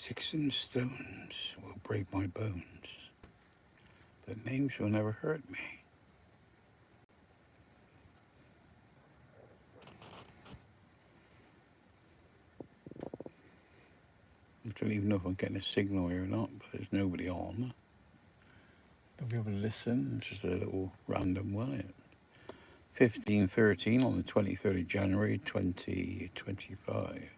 Sticks and stones will break my bones, but names will never hurt me. I don't even know if I'm getting a signal here or not, but there's nobody on. If you ever listen, it's just a little random one. 15:13 on the 23rd of January 2025.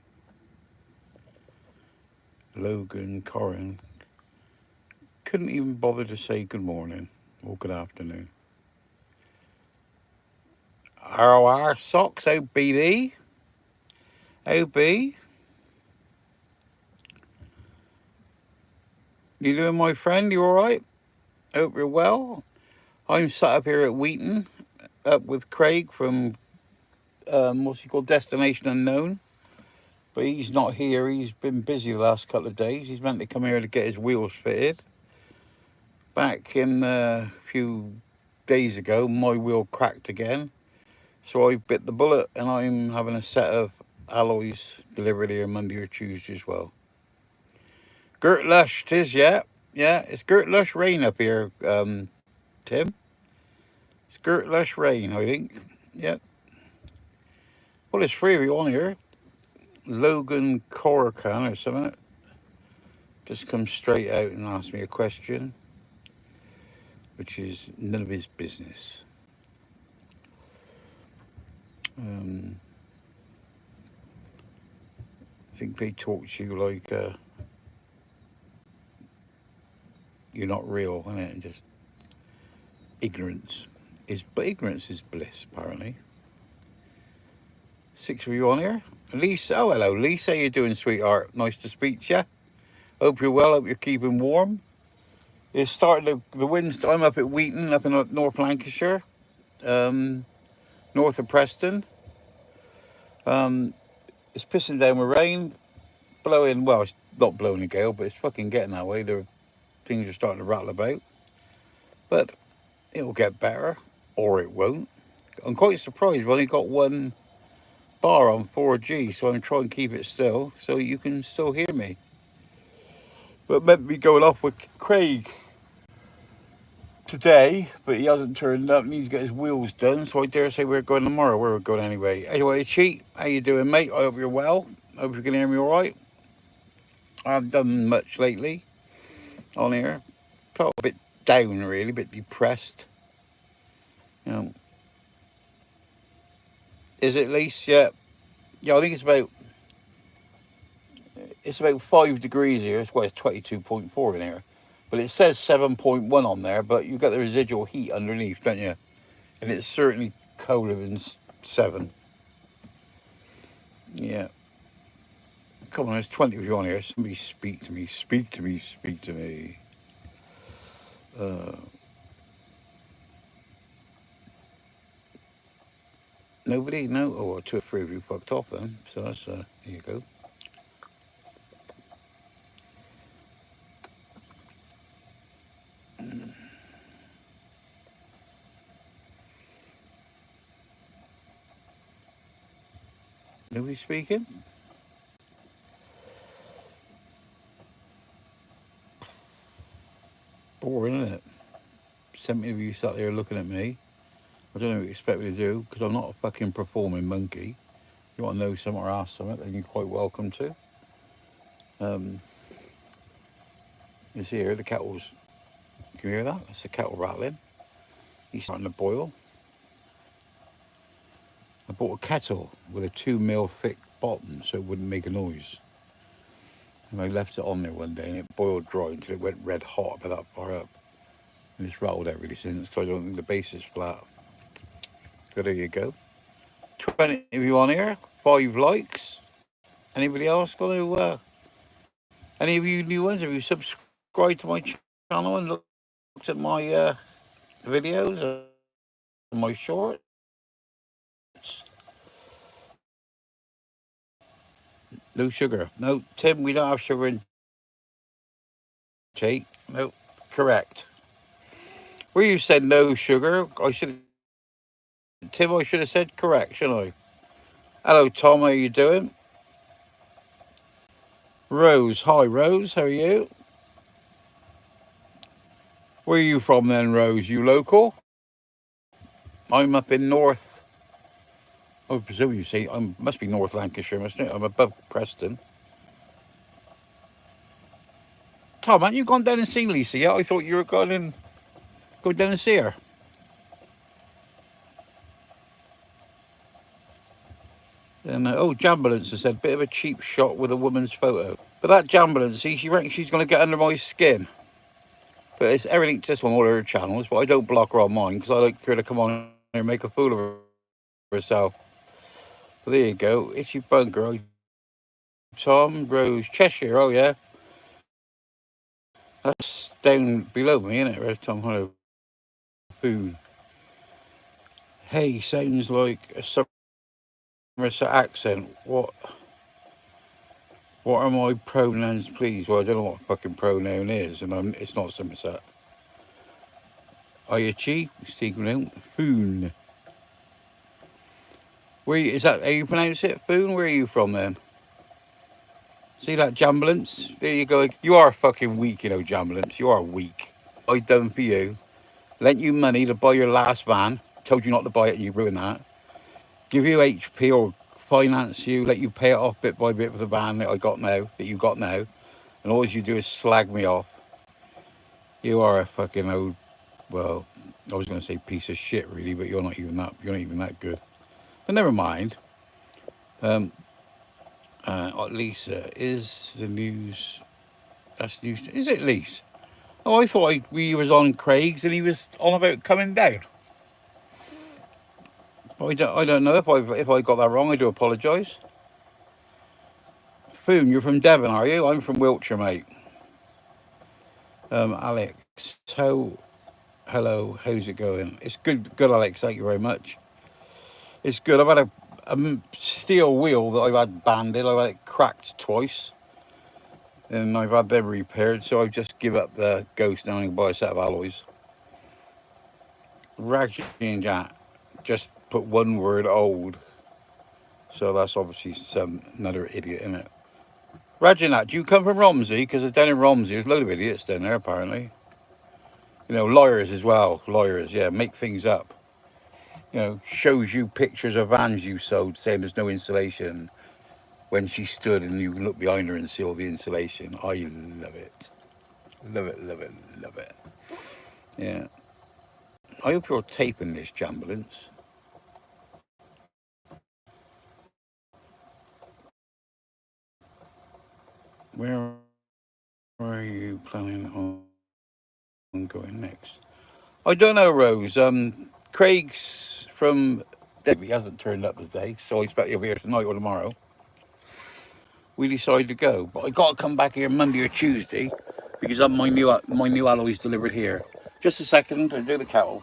Logan Corrin couldn't even bother to say good morning or good afternoon. ROR socks, OBD, OB. You doing, my friend? You all right? Hope you're well. I'm sat up here at Wheaton, up with Craig from what's he called, Destination Unknown. But he's not here. He's been busy the last couple of days. He's meant to come here to get his wheels fitted. Back in a few days ago, my wheel cracked again. So I bit the bullet, and I'm having a set of alloys delivered here Monday or Tuesday as well. Gert Lush, 'tis, yeah. Yeah, it's Gert Lush rain up here, Tim. It's Gert Lush rain, I think. Yep. Well, there's three of you on here. Logan Corrican or something. Just come straight out and ask me a question, which is none of his business. I think they talk to you like you're not real, innit? And just ignorance but ignorance is bliss, apparently. 6 of you on here. Lisa, oh hello, Lisa. How you doing, sweetheart? Nice to speak to you. Hope you're well. Hope you're keeping warm. It's starting the winds. I'm up at Wheaton, up in North Lancashire, north of Preston. It's pissing down with rain, blowing. Well, it's not blowing a gale, but it's fucking getting that way. Things are starting to rattle about, but it'll get better, or it won't. I'm quite surprised. We've only got one bar on 4G, so I'm trying to keep it still, so you can still hear me. But meant to be going off with Craig today, but he hasn't turned up. Needs to get his wheels done, so I dare say we're going tomorrow. Where we're going anyway. Anyway, Cheat, how you doing, mate? I hope you're well. I hope you can hear me all right. I haven't done much lately on here. Felt a bit down, really, a bit depressed. You know, is it, Lise? Yeah, yeah. I think it's about 5 degrees here. It's 22.4 in here, but it says 7.1 on there. But you got the residual heat underneath, don't you? And it's certainly colder than 7. Yeah. Come on, there's 20 of you on here. Somebody speak to me. Speak to me. Speak to me. Nobody? No? Oh, well, 2 or 3 of you fucked off then. So that's, here you go. Nobody speaking? Boring, isn't it? 70 of you sat there looking at me. I don't know what you expect me to do, because I'm not a fucking performing monkey. If you want to know something or ask something, then you're quite welcome to. You see here, the kettle's... Can you hear that? That's the kettle rattling. He's starting to boil. I bought a kettle with a 2mm thick bottom so it wouldn't make a noise. And I left it on there one day and it boiled dry until it went red hot about that far up. And it's rattled out really since, because I don't think the base is flat. So there you go. 20 of you on here, 5 likes. Anybody else got to, any of you new ones, have you subscribed to my channel and looked at my videos or my shorts? No sugar. No, Tim, we don't have sugar in tea. No, correct. Where you said no sugar, Tim, I should have said correct, shouldn't I? Hello, Tom, how you doing? Rose, hi Rose, how are you? Where are you from then, Rose? You local? I'm up in North. I presume you see. I must be North Lancashire, mustn't it? I'm above Preston. Tom, haven't you gone down and seen Lisa yet? I thought you were going down and see her. And oh, Jambulance has said bit of a cheap shot with a woman's photo. But that Jambulance, see, she reckons she's going to get under my skin. But it's everything just on all her channels. But I don't block her on mine because I like her to come on here and make a fool of herself. But there you go. Itchy bunker. Tom Rose Cheshire. Oh yeah, that's down below me, isn't it? Where's Tom Hollow Food? Hey, sounds like a Somerset accent. What are my pronouns, please? Well, I don't know what a fucking pronoun is, and it's not Somerset. Are you cheap? Signal Foon. Is that how you pronounce it? Foon? Where are you from then? See that Jambulance? There you go. You are fucking weak, you know, Jambulance. You are weak. I done for you. Lent you money to buy your last van. Told you not to buy it and you ruined that. Give you HP or finance you, let you pay it off bit by bit for the van that you got now. And all you do is slag me off. You are a fucking old, well, I was going to say piece of shit really, but you're not even that good. But never mind. Um, Lisa, is the news, that's news, is it Lisa? Oh, I thought we was on Craig's and he was on about coming down. I don't know if I got that wrong. I do apologise. Foon, you're from Devon, are you? I'm from Wiltshire, mate. Alex, hello, how's it going? It's good, Alex. Thank you very much. It's good. I've had a steel wheel that I've had banded. I've had it cracked twice, and I've had them repaired. So I've just give up the ghost now and buy a set of alloys. Ragsy and Jack just put one word old. So that's obviously another idiot, isn't it? Raginat, do you come from Romsey? Because down in Romsey, there's a load of idiots down there, apparently. You know, lawyers as well. Lawyers, yeah, make things up. You know, shows you pictures of vans you sold, saying there's no insulation. When she stood and you look behind her and see all the insulation. I love it. Love it, love it, love it. Yeah. I hope you're taping this, Jambulance. Where are you planning on going next? I don't know, Rose. Craig's from Debbie hasn't turned up today, so I expect he'll be here tonight or tomorrow. We decided to go, but I got to come back here Monday or Tuesday because I'm my new alloys delivered here. Just a second, I do the kettle.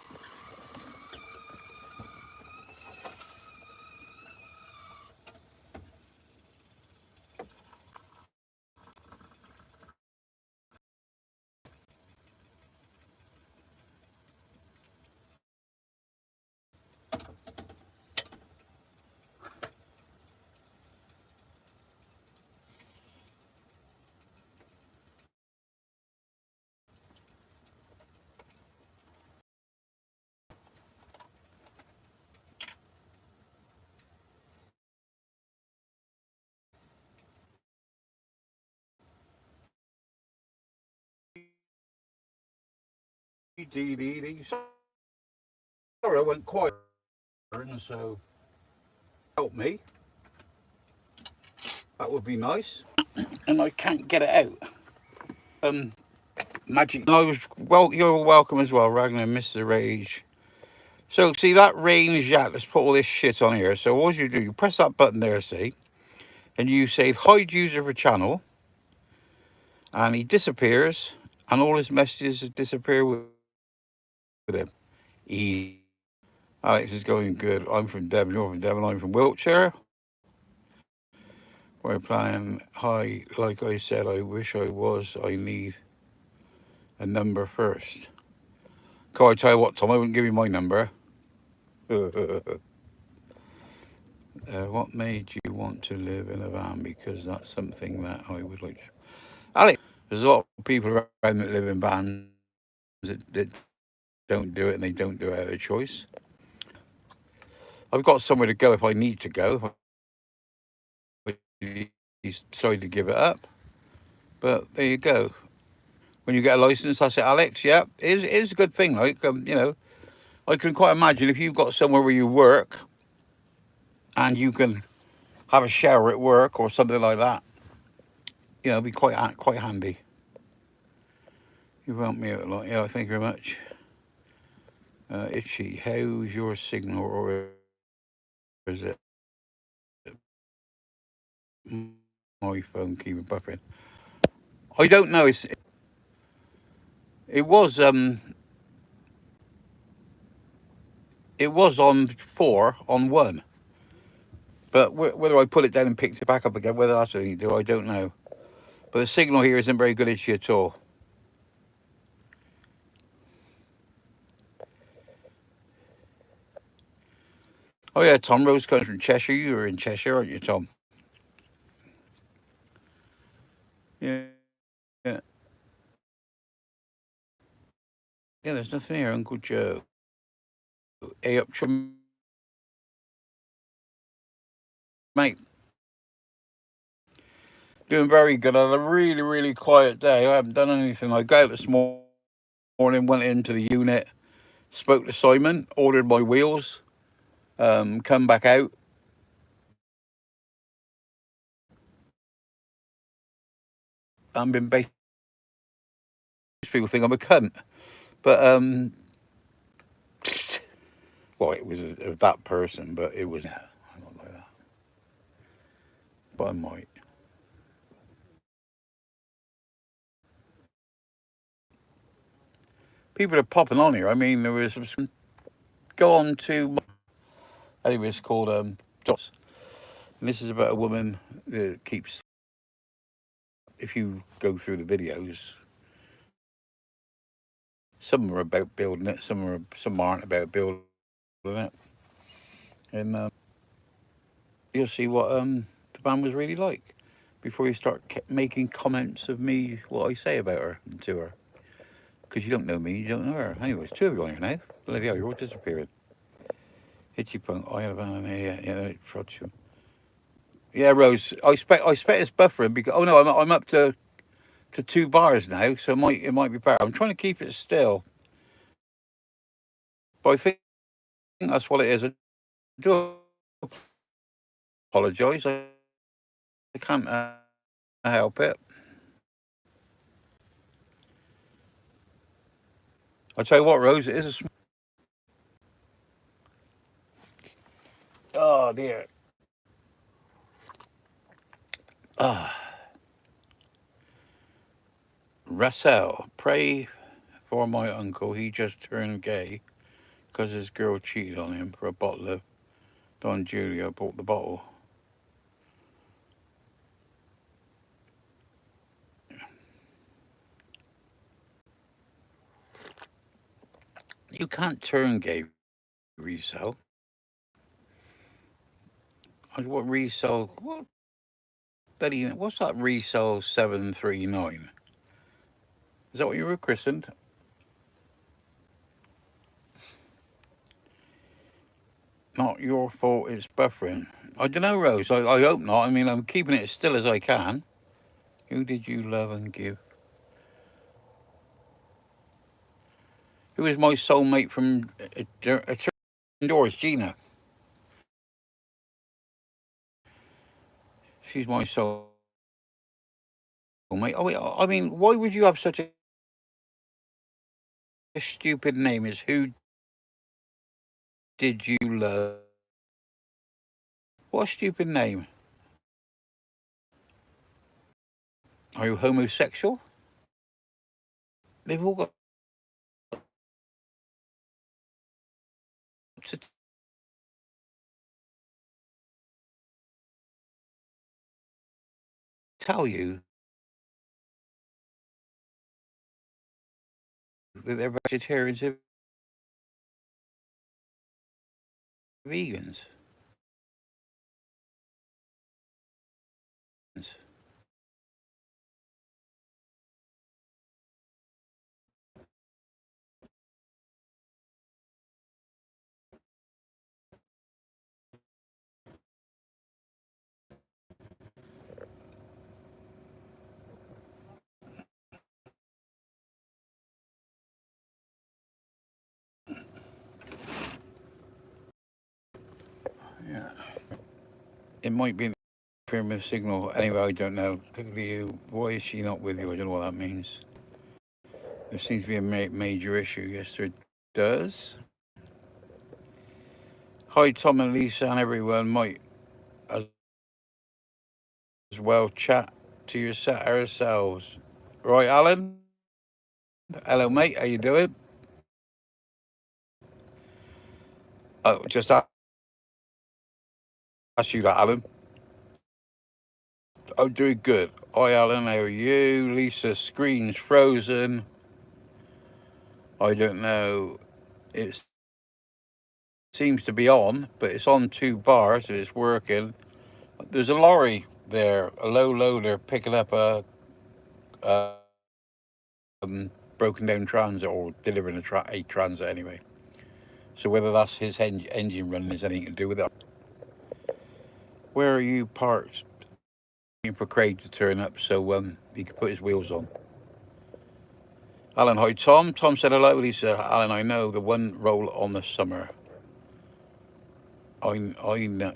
Sorry, I went quiet, so help me. That would be nice. And I can't get it out. Magic. I was You're welcome as well, Ragnar, Mr. Rage. So see that range, yeah. Let's put all this shit on here. So what you do? You press that button there, see, and you say hide user for channel, and he disappears, and all his messages disappear with him. Easy. Alex is going good. I'm from Devon. You're from Devon. I'm from Wiltshire. We're planning. Hi, like I said, I wish I was. I need a number first. Can I tell you what, Tom? I wouldn't give you my number. What made you want to live in a van? Because that's something that I would like to. Alex, there's a lot of people around that live in vans that don't do it and they don't do it out of choice. I've got somewhere to go if I need to go. If he's decided to give it up. But there you go. When you get a license, that's it, Alex. Yeah, it is a good thing. Like, I can quite imagine if you've got somewhere where you work and you can have a shower at work or something like that. It'd be quite handy. You've helped me out a lot. Yeah, thank you very much. Itchy, how's your signal, or is it my phone keeping buffering? I don't know. It was it was on 4 on 1, but whether I put it down and picked it back up again, whether that's what you do, I don't know. But the signal here isn't very good, Itchy, at all. Oh yeah, Tom Rose comes from Cheshire. You were in Cheshire, aren't you, Tom? Yeah, yeah, yeah. There's nothing here, Uncle Joe. Hey, up, mate. Doing very good. I had a really, really quiet day. I haven't done anything. I got out this morning, went into the unit, spoke to Simon, ordered my wheels, come back out. I've been based. People think I'm a cunt, but well, it was that person, but it was. Nah, I'm not like that. But I might. People are popping on here. I mean, there was some. Go on to. Anyway, it's called Dots, and this is about a woman that keeps. If you go through the videos, some are about building it, some aren't about building it, and you'll see what the band was really like before you start making comments of me, what I say about her and to her, because you don't know me, you don't know her. Anyways, two of you on here now. Bloody hell, you're all disappearing. Hitchy punk. I had a van in here. Yeah, trudge. Yeah, Rose. I expect it's buffering because oh no, I'm up to 2 bars now, so it might be better. I'm trying to keep it still, but I think that's what it is. I do apologise. I can't help it. I tell you what, Rose, it is a. Oh dear. Ah, Russell, pray for my uncle. He just turned gay because his girl cheated on him for a bottle of Don Julio. Bought the bottle. You can't turn gay, resell. What resell? What? What's that resell 739? Is that what you were christened? Not your fault. It's buffering. I don't know, Rose. I hope not. I mean, I'm keeping it as still as I can. Who did you love and give? Who is my soulmate from Doris? Gina. She's my soulmate. Oh, wait, I mean, why would you have such a stupid name as who did you love? What a stupid name. Are you homosexual? They've all got to tell you that they're vegetarians and vegans. Yeah. It might be interfering with signal. Anyway, I don't know. Look at you. Why is she not with you? I don't know what that means. There seems to be a major issue. Yes, there does. Hi, Tom and Lisa and everyone. Might as well chat to ourselves. Right, Alan? Hello, mate. How you doing? Just ask you that, Alan. I'm doing good. Hi, Alan. How are you? Lisa, screen's frozen. I don't know. It seems to be on, but it's on 2 bars and it's working. There's a lorry there, a low loader picking up broken down transit or delivering a transit anyway. So whether that's his engine running has anything to do with it. Where are you parked? Waiting for Craig to turn up so he can put his wheels on. Alan, hi Tom. Tom said hello, Lisa. Alan, I know the one roll on the summer. I know,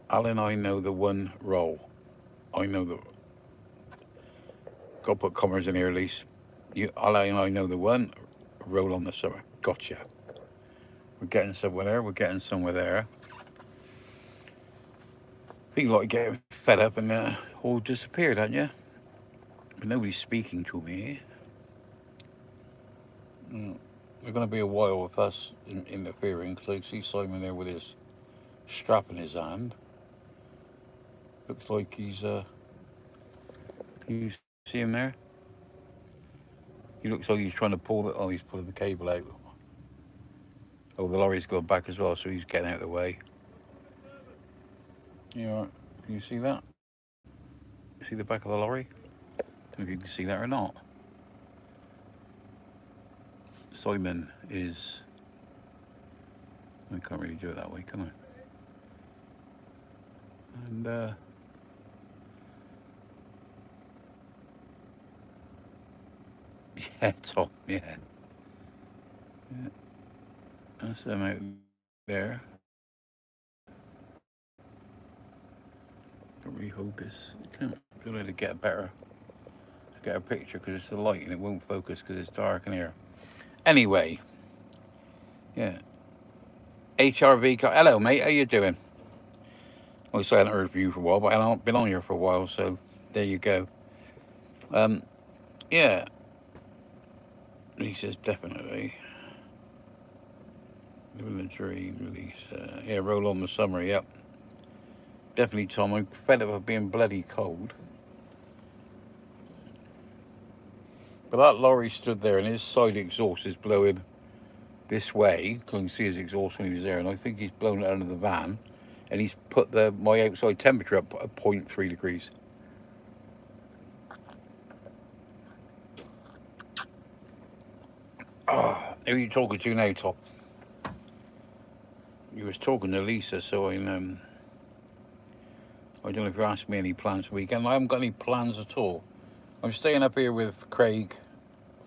Alan. I know the one roll. I know the. Got to put commas in here, Lisa. You, Alan, I know the one roll on the summer. Gotcha. We're getting somewhere there. We're getting somewhere there. I think like getting fed up and all disappeared, haven't you? But nobody's speaking to me. It's going to be a while with us interfering because I see Simon there with his strap in his hand. Looks like he's. You see him there? He looks like he's trying to pull the. Oh, he's pulling the cable out. Oh, the lorry's gone back as well, so he's getting out of the way. Yeah, can you see that? See the back of the lorry? Don't know if you can see that or not. Simon is. I can't really do it that way, can I? And yeah, Tom, yeah. That's them out there. I really hope it's. I can't feel like to get a picture because it's the light and it won't focus because it's dark in here. Anyway, yeah. HRV car. Hello, mate. How you doing? Well, I hadn't heard from you for a while, but I've been on here for a while, so there you go. Yeah. He says definitely. Living the dream, Lisa. Yeah, roll on the summer. Yep. Definitely, Tom. I'm fed up of being bloody cold. But that lorry stood there and his side exhaust is blowing this way. I can see his exhaust when he was there, and I think he's blown it under the van, and he's put my outside temperature up at 0.3 degrees. Who are you talking to now, Tom? You was talking to Lisa, so I don't know if you asked me any plans for the weekend. I haven't got any plans at all. I'm staying up here with Craig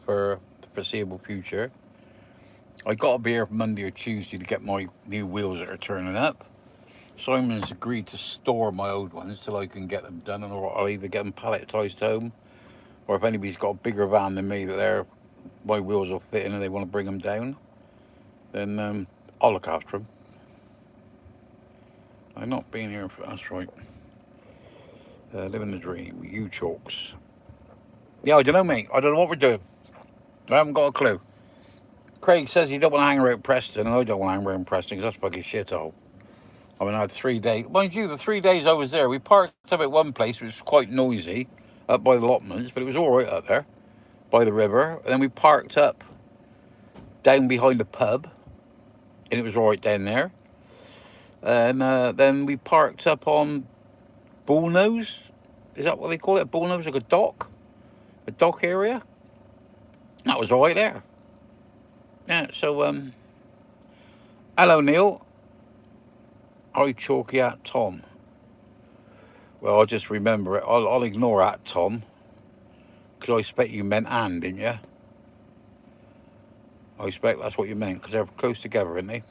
for the foreseeable future. I got to be here Monday or Tuesday to get my new wheels that are turning up. Simon's agreed to store my old ones till I can get them done, or I'll either get them palletised home, or if anybody's got a bigger van than me that my wheels will fit in and they want to bring them down, then I'll look after them. I'm not being here for that's right. Living the dream. You chalks. Yeah, I don't know, mate. I don't know what we're doing. I haven't got a clue. Craig says he don't want to hang around Preston, and I don't want to hang around Preston because that's fucking shithole. I mean, I had 3 days. Mind you, the 3 days I was there, we parked up at one place, which was quite noisy, up by the allotments, but it was all right up there, by the river. And then we parked up down behind the pub, and it was all right down there. And then we parked up on Bullnose. Is that what they call it? Bullnose, like a dock area. That was all right there. Yeah. So hello, Neil. Hi, Chalky at Tom. Well, I'll just remember it. I'll ignore at Tom because I expect you meant and, didn't you? I expect that's what you meant because they're close together, aren't they?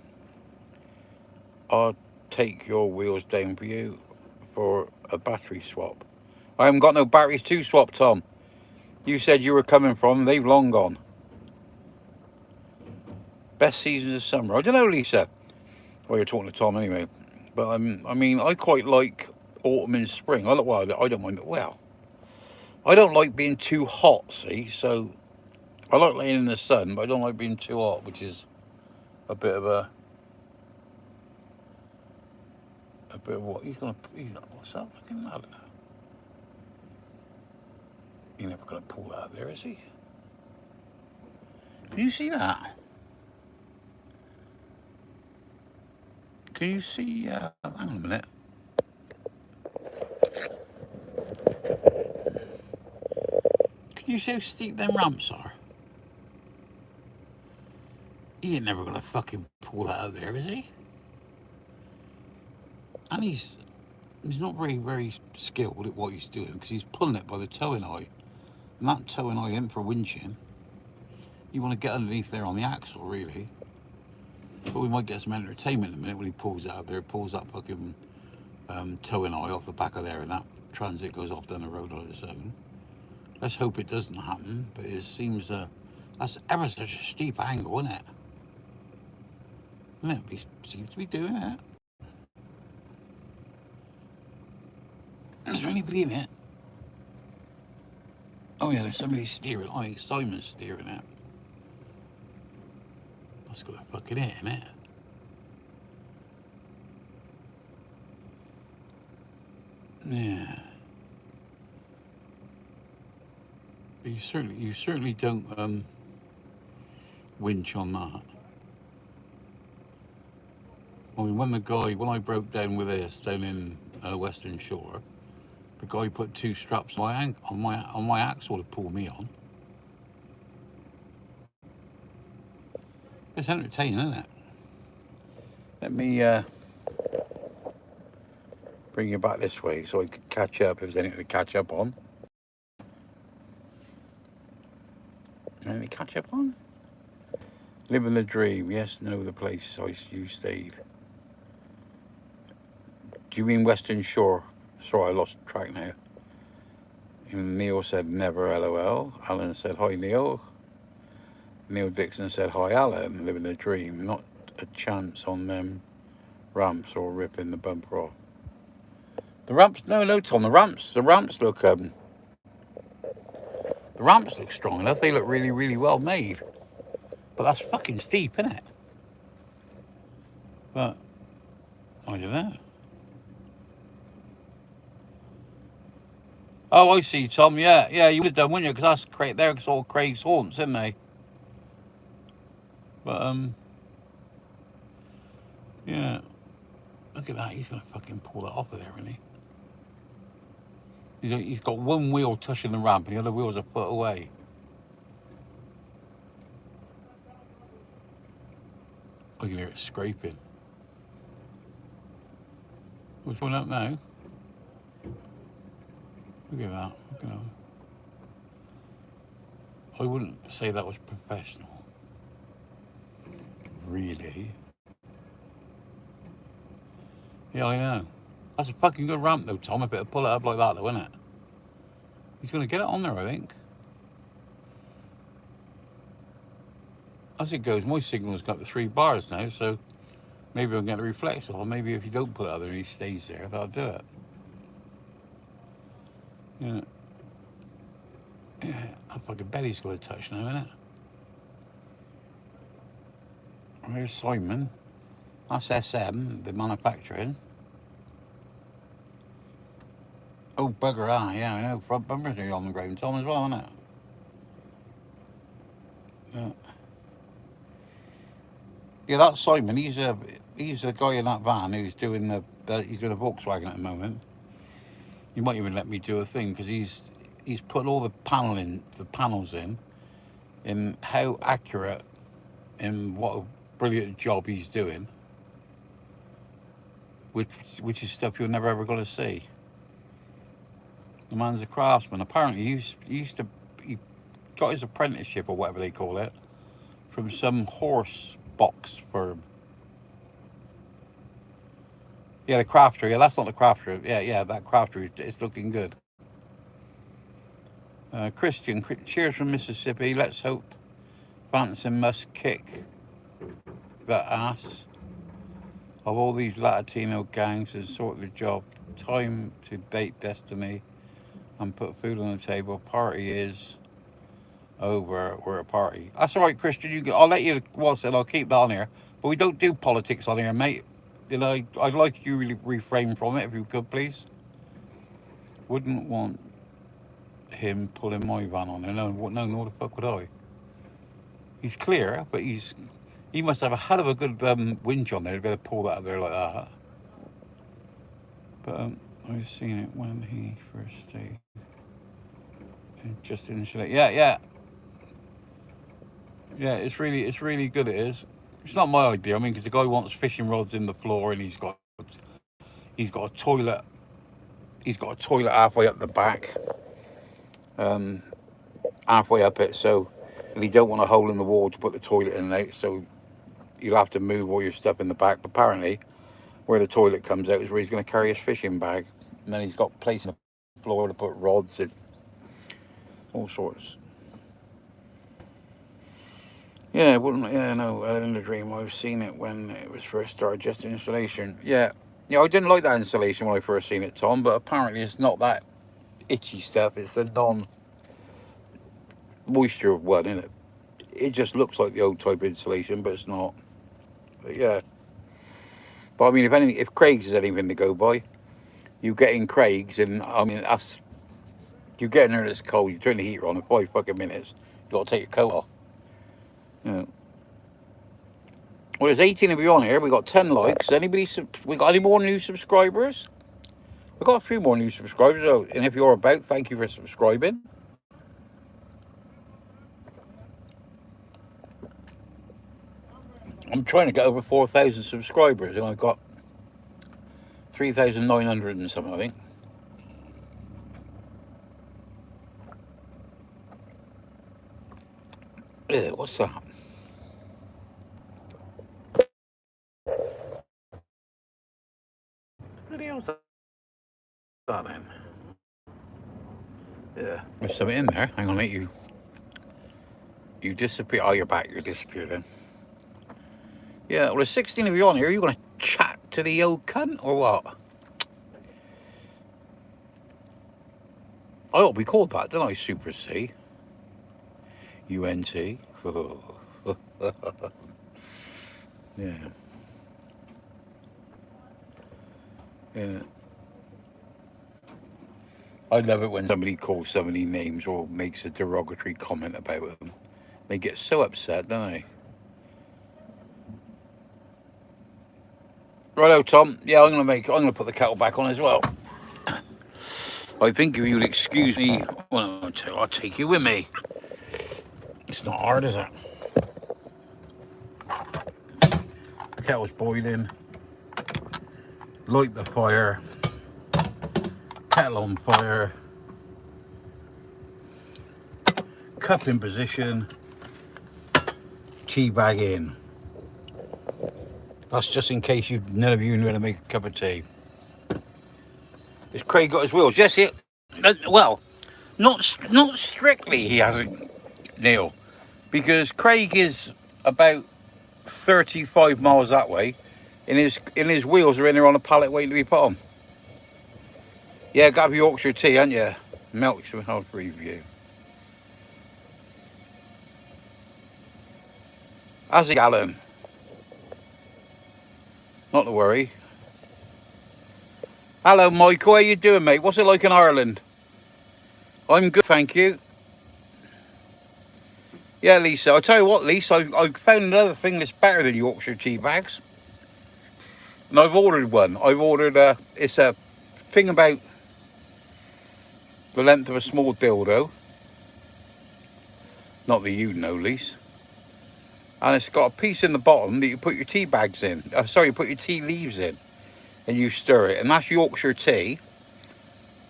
take your wheels down for you for a battery swap. I haven't got no batteries to swap, Tom. You said you were coming from, they've long gone. Best seasons of summer. I don't know, Lisa. Well, you're talking to Tom anyway. But I mean, I quite like autumn and spring. I don't mind. Well, I don't like being too hot, see? So I like laying in the sun, but I don't like being too hot, which is a bit of what? He's not, what's that fucking ladder? He's never going to pull that out there, is he? Can you see that? Can you see, hang on a minute. Can you see how steep them ramps are? He ain't never going to fucking pull that out there, is he? And he's not very skilled at what he's doing, because he's pulling it by the towing eye. And that towing eye in for winching, you want to get underneath there on the axle, really. But we might get some entertainment in a minute when he pulls it out there, pulls that fucking towing eye off the back of there, and that transit goes off down the road on its own. Let's hope it doesn't happen, but it seems that's ever such a steep angle, isn't it? He seems to be doing it. Is there anybody in it? Oh yeah, there's somebody steering. I think Simon's steering it. That's got a fucking hit, isn't it? Yeah. But you certainly don't winch on that. I mean, when I broke down with this down in Western Shore, the guy put two straps on my axle to pull me on. It's entertaining, isn't it? Let me bring you back this way so I can catch up if there's anything to catch up on. Anything to catch up on? Living the dream. Yes, no, the place you stayed. Do you mean Western Shore? Sorry, I lost track now. And Neil said never, LOL. Alan said hi, Neil. Neil Dixon said hi, Alan. Living the dream. Not a chance on them ramps or ripping the bumper off. The ramps? No, Tom. The ramps look strong enough. They look really well made. But that's fucking steep, isn't it? But I don't know. Oh, I see, Tom. Yeah, you would have done, wouldn't you? Because they're sort of Craig's haunts, isn't they? But yeah. Look at that. He's gonna fucking pull that off of there, isn't he? He's got one wheel touching the ramp, and the other wheel's a foot away. I can hear it scraping. What's going up now? Look at that. I wouldn't say that was professional. Really? Yeah, I know. That's a fucking good ramp though, Tom. I better pull it up like that though, isn't it? He's going to get it on there, I think. As it goes, my signal's got the 3 bars now, so maybe I'll get a reflex off. Or maybe if you don't put it up there and he stays there, that'll do it. Yeah. I fucking bet he's got a touch now, isn't it? There's Simon. That's SM, the manufacturing. Oh, bugger, yeah, I know. Front bumper's nearly on the ground, Tom, as well, isn't it? Yeah, that's Simon. He's a guy in that van who's doing he's doing a Volkswagen at the moment. He might even let me do a thing because he's put all the panels in how accurate and what a brilliant job he's doing, which is stuff you're never ever going to see. The man's a craftsman. Apparently, he got his apprenticeship or whatever they call it from some horse box firm. Yeah, the crafter. Yeah, that's not the crafter. Yeah, that crafter is looking good. Christian, cheers from Mississippi. Let's hope Vanson must kick the ass of all these Latino gangs and sort the job. Time to date Destiny and put food on the table. Party is over. We're a party. That's all right, Christian. I'll let you watch it. I'll keep that on here. But we don't do politics on here, mate. You know, I'd like you really refrain from it if you could, please. Wouldn't want him pulling my van on there. No, nor the fuck would I. He's clear, but he must have a hell of a good winch on there to be able to pull that up there like that. But I've seen it when he first stayed. And just insulate. Yeah. It's really good. It is. It's not my idea. I mean, because the guy wants fishing rods in the floor, and he's got a toilet. He's got a toilet halfway up the back. Halfway up it, so and you don't want a hole in the wall to put the toilet in and out, so you'll have to move all your stuff in the back. But apparently, where the toilet comes out is where he's going to carry his fishing bag, and then he's got place in the floor to put rods and all sorts. Yeah, it wouldn't. Yeah, no, in the dream, I've seen it when it was first started, just installation. Yeah, I didn't like that installation when I first seen it, Tom. But apparently, it's not that itchy stuff. It's the non-moisture one, isn't it? It just looks like the old type insulation, but it's not. But yeah. But I mean, if anything, if Craig's is anything to go by, you get in Craig's, and I mean, you get in there and it's cold. You turn the heater on in 5 fucking minutes. You got to take your coat off. Yeah. Well, there's 18 of you on here. We got 10 likes. We got any more new subscribers? We got a few more new subscribers. So, and if you're about, thank you for subscribing. I'm trying to get over 4,000 subscribers, and I've got 3,900 and something, I think. What's that? What the hell's that then? Yeah, there's something in there. Hang on, mate. You disappear. Oh, you're back. You disappeared then. Yeah, well, there's 16 of you on here. Are you going to chat to the old cunt or what? I ought to be called that, don't I? Super C. UNT. Yeah. Yeah. I love it when somebody calls somebody names or makes a derogatory comment about them. They get so upset, don't they? Righto, Tom. Yeah, I'm gonna put the kettle back on as well. I think if you'd excuse me, well, I'll take you with me. It's not hard, is it? The kettle's boiling. Light the fire. Kettle on fire. Cup in position. Tea bag in. That's just in case none of you know how to make a cup of tea. Has Craig got his wheels? Yes, well, not strictly he hasn't, Neil, because Craig is about 35 miles that way, and his wheels are in there on a pallet waiting to be put on. Yeah, got to be Yorkshire tea, ain't you? Milk some health review. How's it, Alan? Not to worry. Hello, Michael. How you doing, mate? What's it like in Ireland? I'm good, thank you. Yeah, Lisa. I'll tell you what, Lisa. I found another thing that's better than Yorkshire tea bags, and I've ordered one. I've ordered it's a thing about the length of a small dildo. Not that you know, Lisa. And it's got a piece in the bottom that you put your tea bags in. You put your tea leaves in, and you stir it, and that's Yorkshire tea.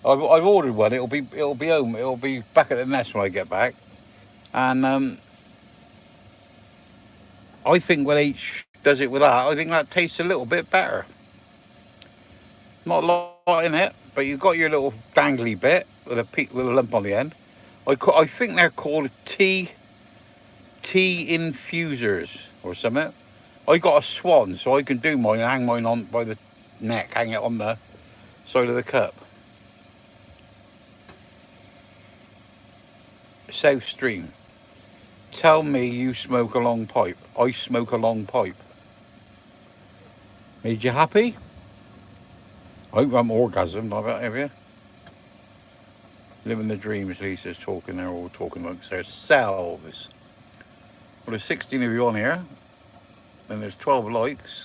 I've ordered one. It'll be home. It'll be back at the nest when I get back. And I think when H does it with that, I think that tastes a little bit better. Not a lot in it, but you've got your little dangly bit with with a lump on the end. I think they're called tea infusers or something. I got a swan, so I can do mine and hang mine on by the neck, hang it on the side of the cup. South Stream. Tell me you smoke a long pipe. I smoke a long pipe. Made you happy? I hope I'm orgasmed, I bet, have you? Living the dreams, Lisa's talking, they're all talking amongst themselves. Well, there's 16 of you on here, and there's 12 likes.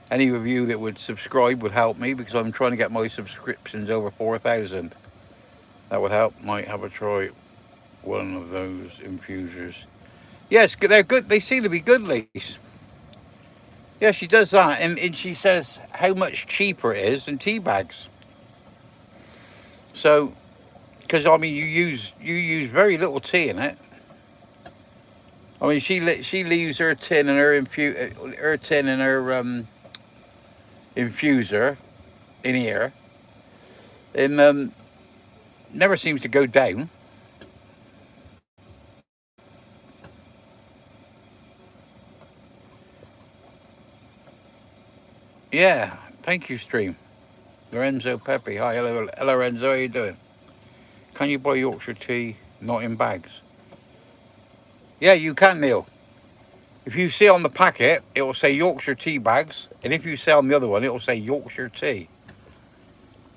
Any of you that would subscribe would help me because I'm trying to get my subscriptions over 4,000. That would help. Might have a try one of those infusers. Yes, they're good. They seem to be good, Lise. Yeah, she does that, and she says how much cheaper it is than tea bags. So, because I mean, you use very little tea in it. I mean, she leaves her tin and her tin and her infuser in here, and never seems to go down. Yeah, thank you, stream. Lorenzo Pepe, hi, hello, Lorenzo, how you doing? Can you buy Yorkshire tea not in bags? Yeah, you can, Neil. If you see on the packet, it will say Yorkshire tea bags, and if you see on the other one, it will say Yorkshire tea.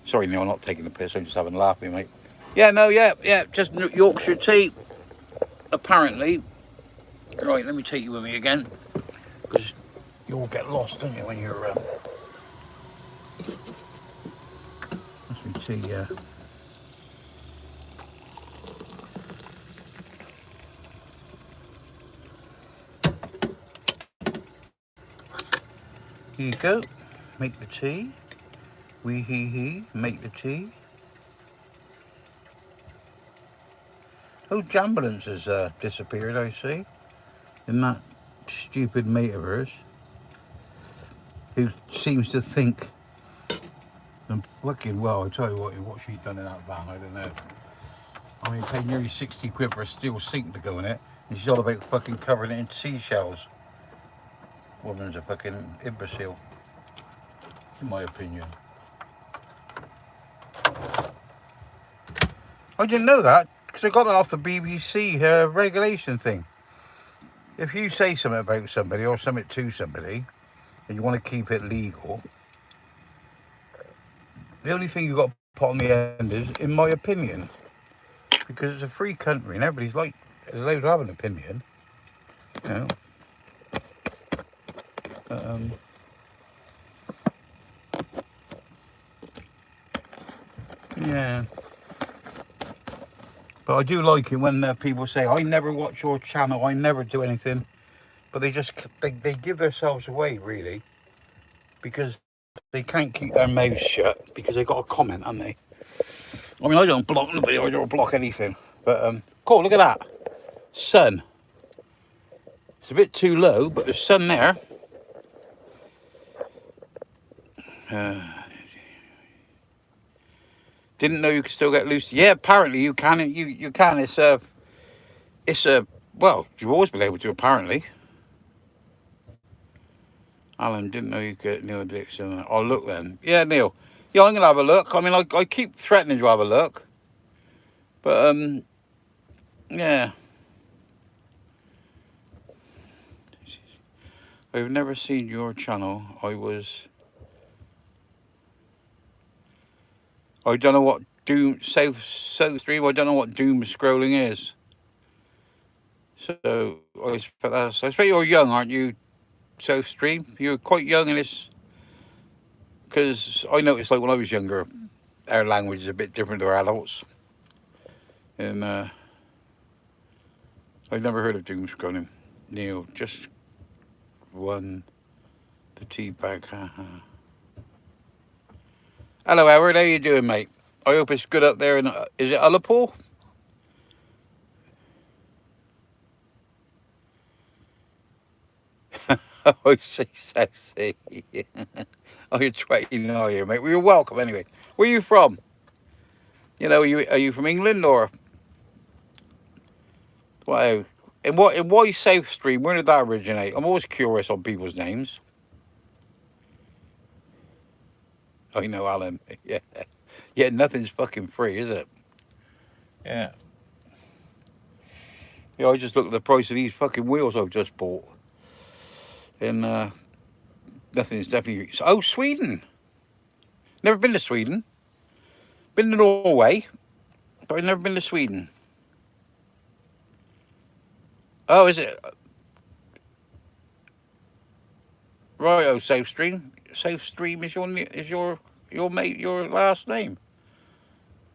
Sorry, Neil, I'm not taking the piss. I'm just having a laugh, mate. Yeah, no, yeah, just Yorkshire tea. Apparently, right. Let me take you with me again, because you all get lost, don't you, when you're. That's my tea. Here you go. Make the tea. Wee hee hee. Make the tea. Oh, Jambulance has disappeared, I see. In that stupid mate of hers, who seems to think I'm fucking well. I tell you what she's done in that van, I don't know. I mean, paid nearly 60 quid for a steel sink to go in it, and she's all about fucking covering it in seashells. Woman's a fucking imbecile, in my opinion. I didn't know that, because I got that off the BBC regulation thing. If you say something about somebody or something to somebody, and you want to keep it legal, the only thing you've got to put on the end is, in my opinion, because it's a free country and everybody's allowed to have an opinion, you know. Um, yeah. But I do like it when people say, I never watch your channel, I never do anything. But they give themselves away, really, because they can't keep their mouths shut because they got a comment, haven't they? I mean, I don't block nobody, I don't block anything. But, cool, look at that. Sun. It's a bit too low, but there's sun there. Didn't know you could still get loose. Yeah, apparently you can. You can. It's a. Well, you've always been able to, apparently. Alan, didn't know you could Neil Dixon. I'll look then. Yeah, Neil. Yeah, I'm gonna have a look. I mean, I keep threatening to have a look, but yeah. I've never seen your channel. I don't know what South Stream. I don't know what doom scrolling is. So I expect you're young, aren't you, South Stream? You're quite young in this, because I noticed, like, when I was younger, our language is a bit different to our adults, and I've never heard of doom scrolling. Neil just won the tea bag. Hello, Howard. How you doing, mate? I hope it's good up there. Is it Ullapool? I see, South Sea. Oh, you're trading, are you, mate? Well, you're welcome anyway. Where are you from? Are you from England or wow? And why South Stream? Where did that originate? I'm always curious on people's names. I know, Alan. Yeah, yeah. Nothing's fucking free, is it? Yeah. Yeah. I just looked at the price of these fucking wheels I've just bought, and nothing's definitely. Oh, Sweden. Never been to Sweden. Been to Norway, but I've never been to Sweden. Oh, is it right? Oh, South Stream. South Stream is your mate your last name.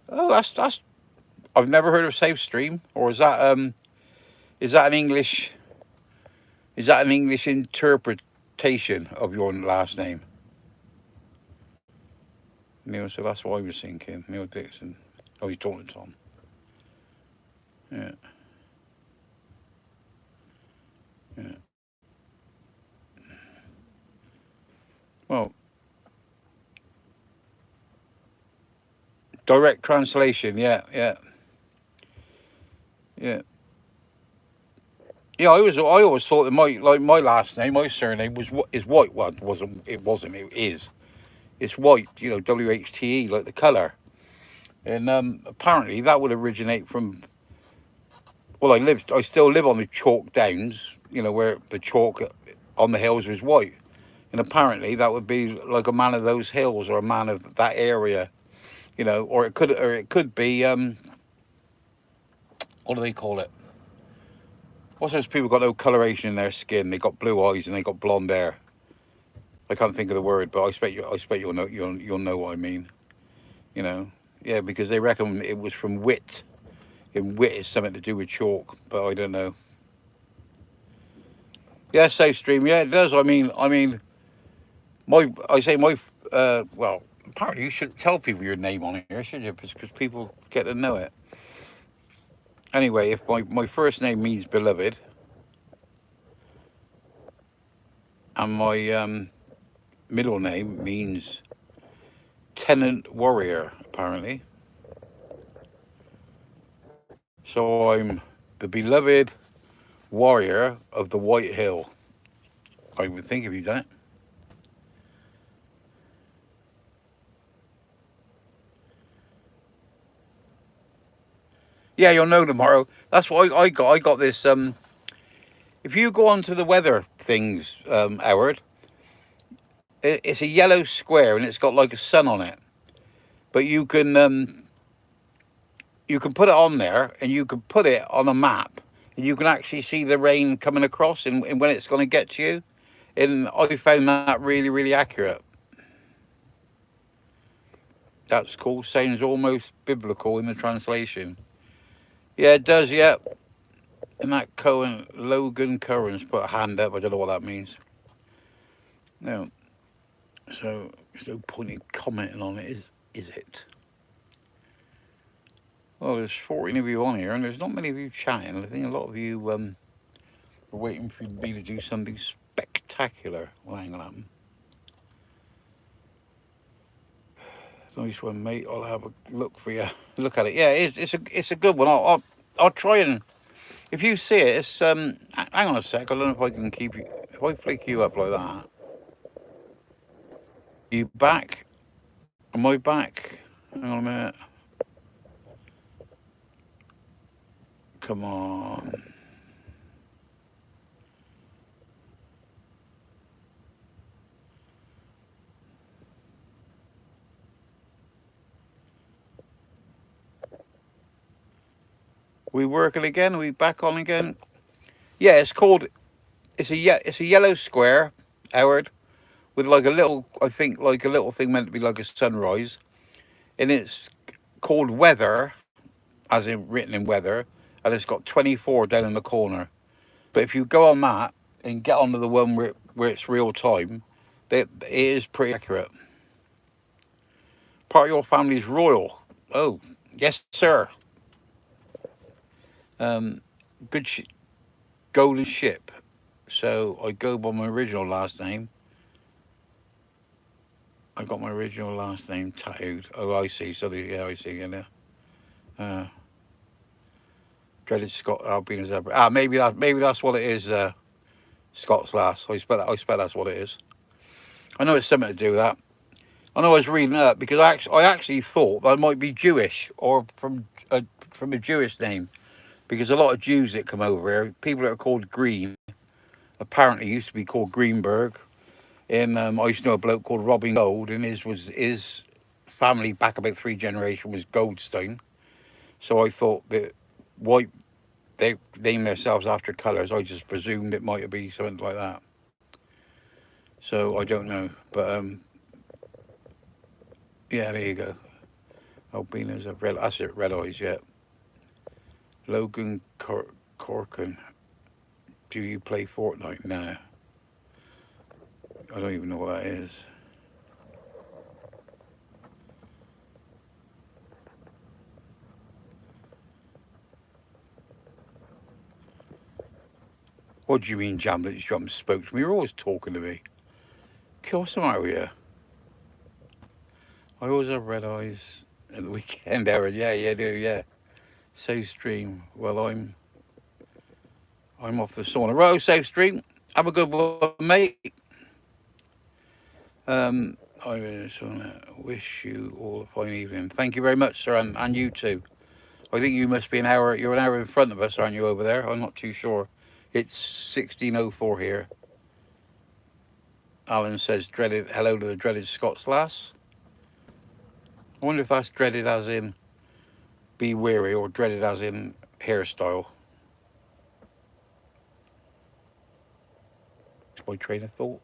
Oh, that's. I've never heard of South Stream. Or is that an English? Is that an English interpretation of your last name, Neil? So that's what I was thinking. Neil Dixon. Oh, he's talking to Tom. Yeah, yeah. Well, direct translation. Yeah, yeah, yeah. Yeah, I always thought that my last name, my surname is White. Well, it wasn't. It wasn't. It is. It's White. WHTE, like the color. And apparently that would originate from. Well, I still live on the chalk downs. Where the chalk on the hills is white. And apparently that would be like a man of those hills or a man of that area. Or it could be what do they call it? What's those people got no coloration in their skin? They got blue eyes and they got blonde hair. I can't think of the word, but I expect you'll know what I mean. You know, yeah, because they reckon it was from wit. And wit is something to do with chalk, but I don't know. Yeah, Safe Stream. Yeah, it does. Well, apparently you shouldn't tell people your name on here, should you? Because people get to know it. Anyway, if my first name means beloved, and my middle name means tenant warrior, apparently. So I'm the beloved warrior of the White Hill. I would think if you've done it. Yeah, you'll know tomorrow. That's what I got. I got this. If you go onto the weather things, Howard, it's a yellow square and it's got like a sun on it. But you can put it on there and you can put it on a map and you can actually see the rain coming across and when it's going to get to you. And I found that really, really accurate. That's cool. Sounds almost biblical in the translation. Yeah, it does. Yeah. And that Logan Currens put a hand up. I don't know what that means. No. So there's no point in commenting on it, is it? Well, there's 14 of you on here, and there's not many of you chatting. I think a lot of you are waiting for me to do something spectacular. Well, hang on. Nice one, mate. I'll have a look for you. Look at it. Yeah, it's a good one. I'll try and if you see it, it's hang on a sec. I don't know if I can keep you. If I flick you up like that, you back? Am I back? Hang on a minute. Come on. We working again? Are we back on again? Yeah, it's called. It's a yellow square, Howard, with like a little. I think like a little thing meant to be like a sunrise, and it's called weather, as in written in weather, and it's got 24 down in the corner. But if you go on that and get onto the one where it's real time, it is pretty accurate. Part of your family's royal. Oh, yes, sir. Um, good golden ship. So I go by my original last name. I got my original last name tattooed. Oh, I see. So, yeah, I see. Yeah. Uh, Dreaded Scott Albino Zebra. Maybe that's what it is. Scott's last. I spell that's what it is. I know it's something to do with that. I know I was reading it up because I actually thought I might be Jewish or from a Jewish name, because a lot of Jews that come over here, people that are called Green, apparently used to be called Greenberg. And I used to know a bloke called Robin Gold, and his family back about 3 generations was Goldstein. So I thought that white, they named themselves after colours. I just presumed it might be something like that. So I don't know, but yeah, there you go. Albinos of red. That's it. Red eyes. Yeah. Logan Corkin. Do you play Fortnite? No. I don't even know what that is. What do you mean, Jamlet? You haven't spoke to me. You're always talking to me. What's the matter with you? I always have red eyes at the weekend, Aaron. Yeah, yeah, do, yeah. Safe stream. Well, I'm off the sauna. Right, safe stream. Have a good one, mate. I just want to wish you all a fine evening. Thank you very much, sir, and you too. I think you must be an hour. You're an hour in front of us, aren't you, over there? I'm not too sure. It's 16:04 here. Alan says, "Dreaded. Hello to the dreaded Scots lass." I wonder if that's dreaded as in be weary or dreaded as in hairstyle. It's my train of thought.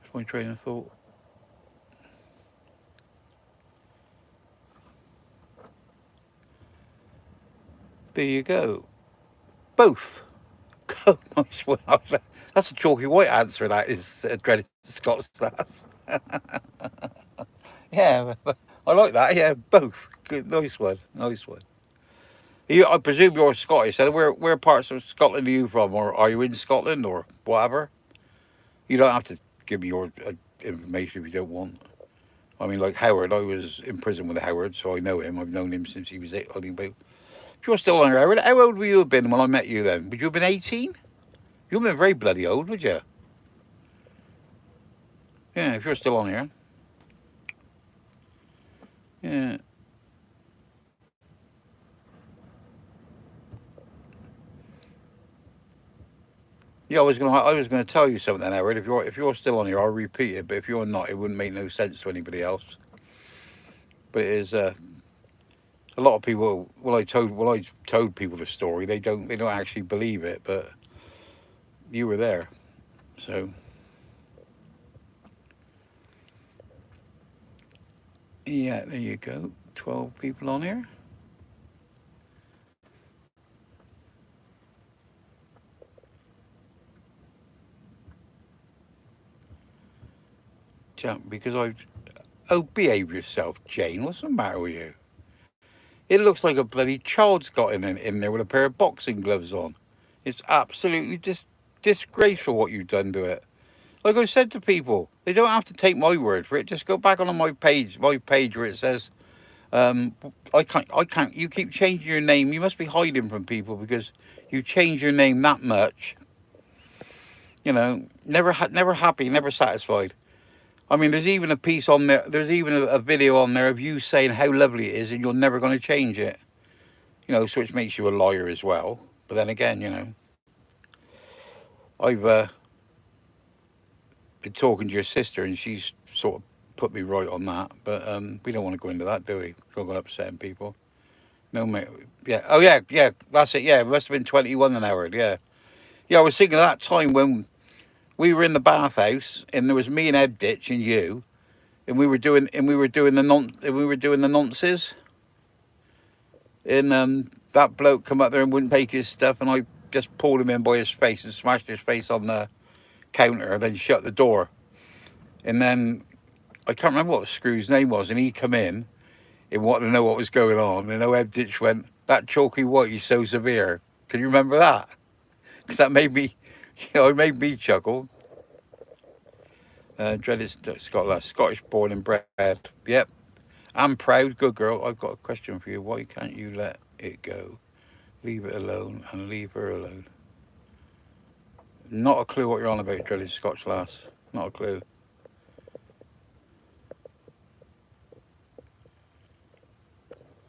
It's my train of thought. There you go. Both. Nice one. That's a chalky white answer. That is dreaded Scots lass. Yeah, I like that. Yeah, both. Good, nice one. Nice one. I presume you're Scottish. So where parts of Scotland are you from, or are you in Scotland, or whatever? You don't have to give me your information if you don't want. I mean, like Howard, I was in prison with Howard, so I know him. I've known him since he was 8. I think about. If you're still on here, Howard, how old would you have been when I met you then? Would you have been 18? You've been very bloody old, would you? Yeah, if you're still on here. Yeah. Yeah, I was gonna tell you something, Howard. If you're still on here, I'll repeat it. But if you're not, it wouldn't make no sense to anybody else. But it is a lot of people. Well, I told people the story. They don't actually believe it, but you were there. So yeah, there you go. 12 people on here. Jump because I. Oh, behave yourself, Jane. What's the matter with you? It looks like a bloody child's got in there with a pair of boxing gloves on. It's absolutely disgraceful what you've done to it. Like I said to people, they don't have to take my word for it. Just go back on my page where it says, I can't. You keep changing your name. You must be hiding from people because you change your name that much. You know, never happy, never satisfied. I mean, there's even a piece on there. There's even a video on there of you saying how lovely it is, and you're never going to change it. You know, so which makes you a liar as well. But then again, I've been talking to your sister, and she's sort of put me right on that. But we don't want to go into that, do we? We're going to upsetting people. No, mate. Yeah. Oh, yeah, yeah. That's it. Yeah, it must have been 21 an hour. Yeah. Yeah, I was thinking of that time when we were in the bathhouse, and there was me and Ed Ditch and you, and we were doing the nonces, and that bloke come up there and wouldn't take his stuff, and I just pulled him in by his face and smashed his face on the counter, and then shut the door. And then I can't remember what Screw's name was, and he come in and wanted to know what was going on. And Ed Ditch went, "That chalky white is so severe." Can you remember that? Because that made me, it made me chuckle. Dreaded Scotland, Scottish born and bred. Yep. I'm proud. Good girl. I've got a question for you. Why can't you let it go? Leave it alone and leave her alone. Not a clue what you're on about, Dreaded Scotch lass. Not a clue.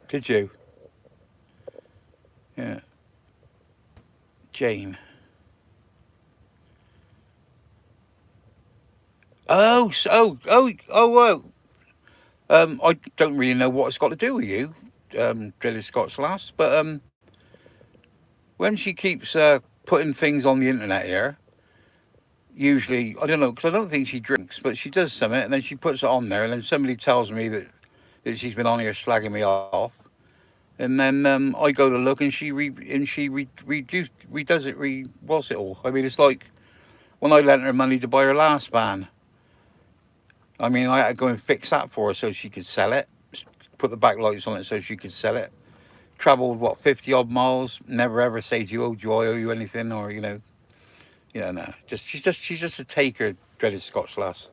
Did you? Yeah. Jane. Oh. I don't really know what it's got to do with you, Dreaded Scotch lass, but when she keeps putting things on the internet here, usually, I don't know, because I don't think she drinks, but she does something, and then she puts it on there, and then somebody tells me that she's been on here slagging me off, and then I go to look, and redoes it, what's it all? I mean, it's like when I lent her money to buy her last van. I mean, I had to go and fix that for her so she could sell it, put the backlights on it so she could sell it. Travelled what 50 odd miles. Never ever say to you, "Oh, do I owe you anything?" Or no. Just she's just a taker, Dreaded Scotch lass.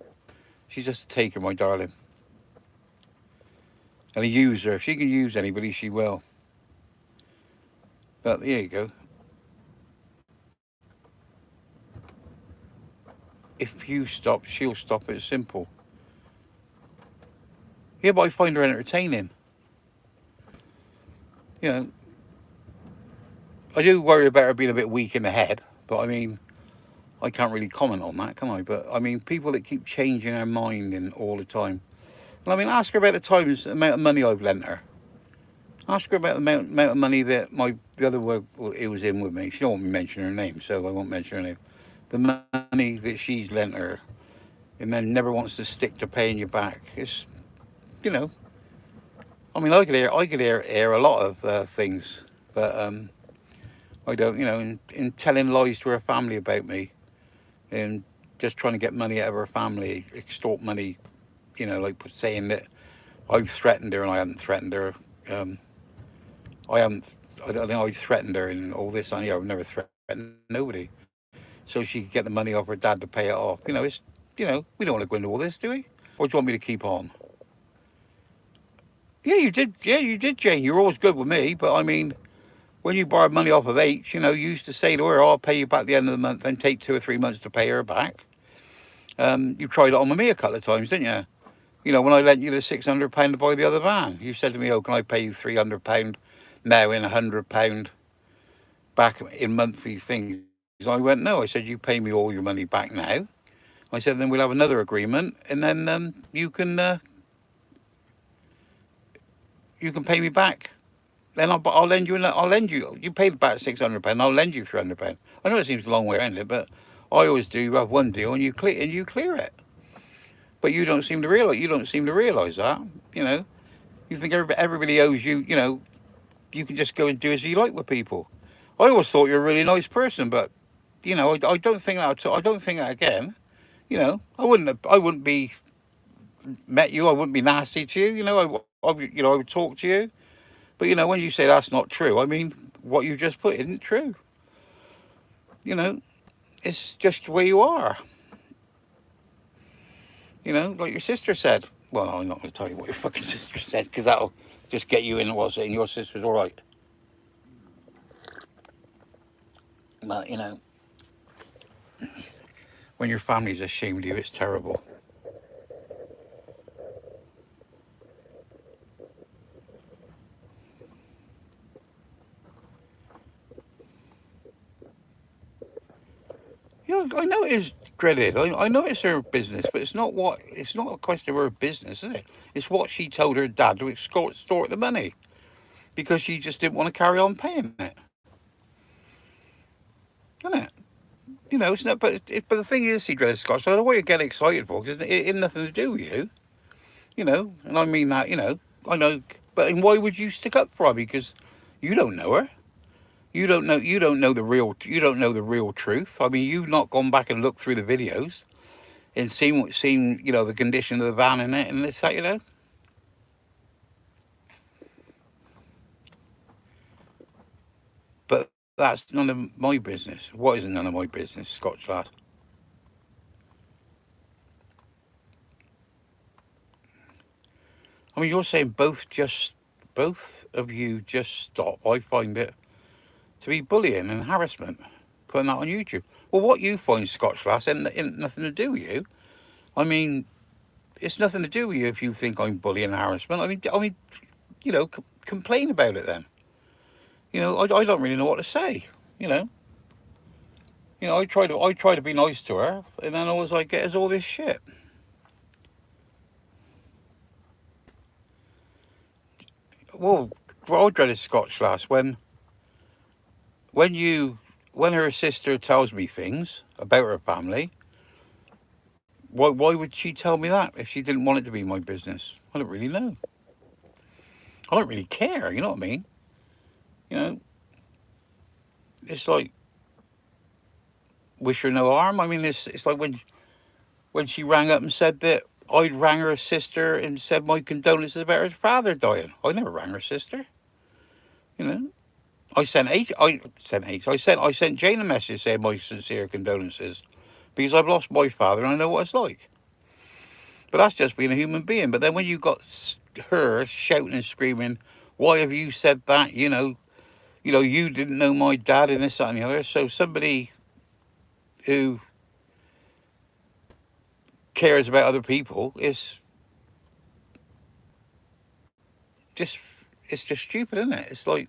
She's just a taker, my darling, and a user. If she can use anybody, she will. But there you go. If you stop, she'll stop. It's simple. Yeah, but I find her entertaining. You know, I do worry about her being a bit weak in the head, but I mean, I can't really comment on that, can I? But I mean, people that keep changing their mind and all the time. And I mean, ask her about the times, the amount of money I've lent her. Ask her about the amount of money that the other work it was in with me. She don't want me to mention her name, so I won't mention her name. The money that she's lent her, and then never wants to stick to paying you back. It's you know, I mean, I could hear a lot of things, but I don't. In telling lies to her family about me, and just trying to get money out of her family, extort money. Like saying that I've threatened her and I haven't threatened her. Um, I haven't. I don't think I threatened her and all this. I've never threatened nobody. So she could get the money off her dad to pay it off. We don't want to go into all this, do we? Or do you want me to keep on? Yeah, you did. Yeah, you did, Jane. You're always good with me, but I mean, when you borrowed money off of H, you used to say to her, "I'll pay you back at the end of the month," and take 2 or 3 months to pay her back. You tried it on with me a couple of times, didn't you? When I lent you the £600 to buy the other van, you said to me, "Oh, can I pay you £300 now in £100 back in monthly things?" I went, "No." I said, "You pay me all your money back now." I said, "Then we'll have another agreement, and then you can pay me back. Then I'll lend you. I'll lend you. You paid back £600. I'll lend you £300." I know it seems a long way around it, but I always do. You have one deal and you clear it. But you don't seem to realize. You don't seem to realize that. You know. You think everybody owes you. You can just go and do as you like with people. I always thought you're a really nice person, but I don't think that. I don't think that again. I wouldn't be met you. I wouldn't be nasty to you. I would talk to you. But when you say that's not true, I mean what you just put isn't true. You know, it's just the way you are. Like your sister said. Well, no, I'm not going to tell you what your fucking sister said because that'll just get you in what's saying your sister's all right. But when your family's ashamed of you, it's terrible. I know it's dreaded. I know it's her business, but it's not a question of her business, is it? It's what she told her dad to extort the money because she just didn't want to carry on paying it, isn't it? It's not. But the thing is, see, Dreaded Scotch, I don't know what you get excited for because it ain't nothing to do with you, And I mean that, I know. But and why would you stick up for her? Because you don't know her. You don't know the real. You don't know the real truth. I mean, you've not gone back and looked through the videos and seen the condition of the van in it and this that. But that's none of my business. What is none of my business, Scotch lass? I mean, you're saying both of you just stop. I find it to be bullying and harassment, putting that on YouTube. Well, what you find, Scotch lass, ain't nothing to do with you. I mean, it's nothing to do with you if you think I'm bullying and harassment. I mean, complain about it then. I don't really know what to say. You know, I try to be nice to her, and then all I get is all this shit. Well, I dreaded Scotch lass when you when her sister tells me things about her family. Why would she tell me that if she didn't want it to be my business? I don't really know. I don't really care. You know what I mean? You know, it's like wish her no harm. I mean, it's like when she rang up and said that I'd rang her sister and said my condolences about her father dying. I never rang her sister. You know, I sent eight. I sent eight. I sent Jane a message saying my sincere condolences because I've lost my father and I know what it's like. But that's just being a human being. But then when you got her shouting and screaming, why have you said that? You didn't know my dad and this, that, and the other. So somebody who cares about other people is just it's just stupid, isn't it? It's like,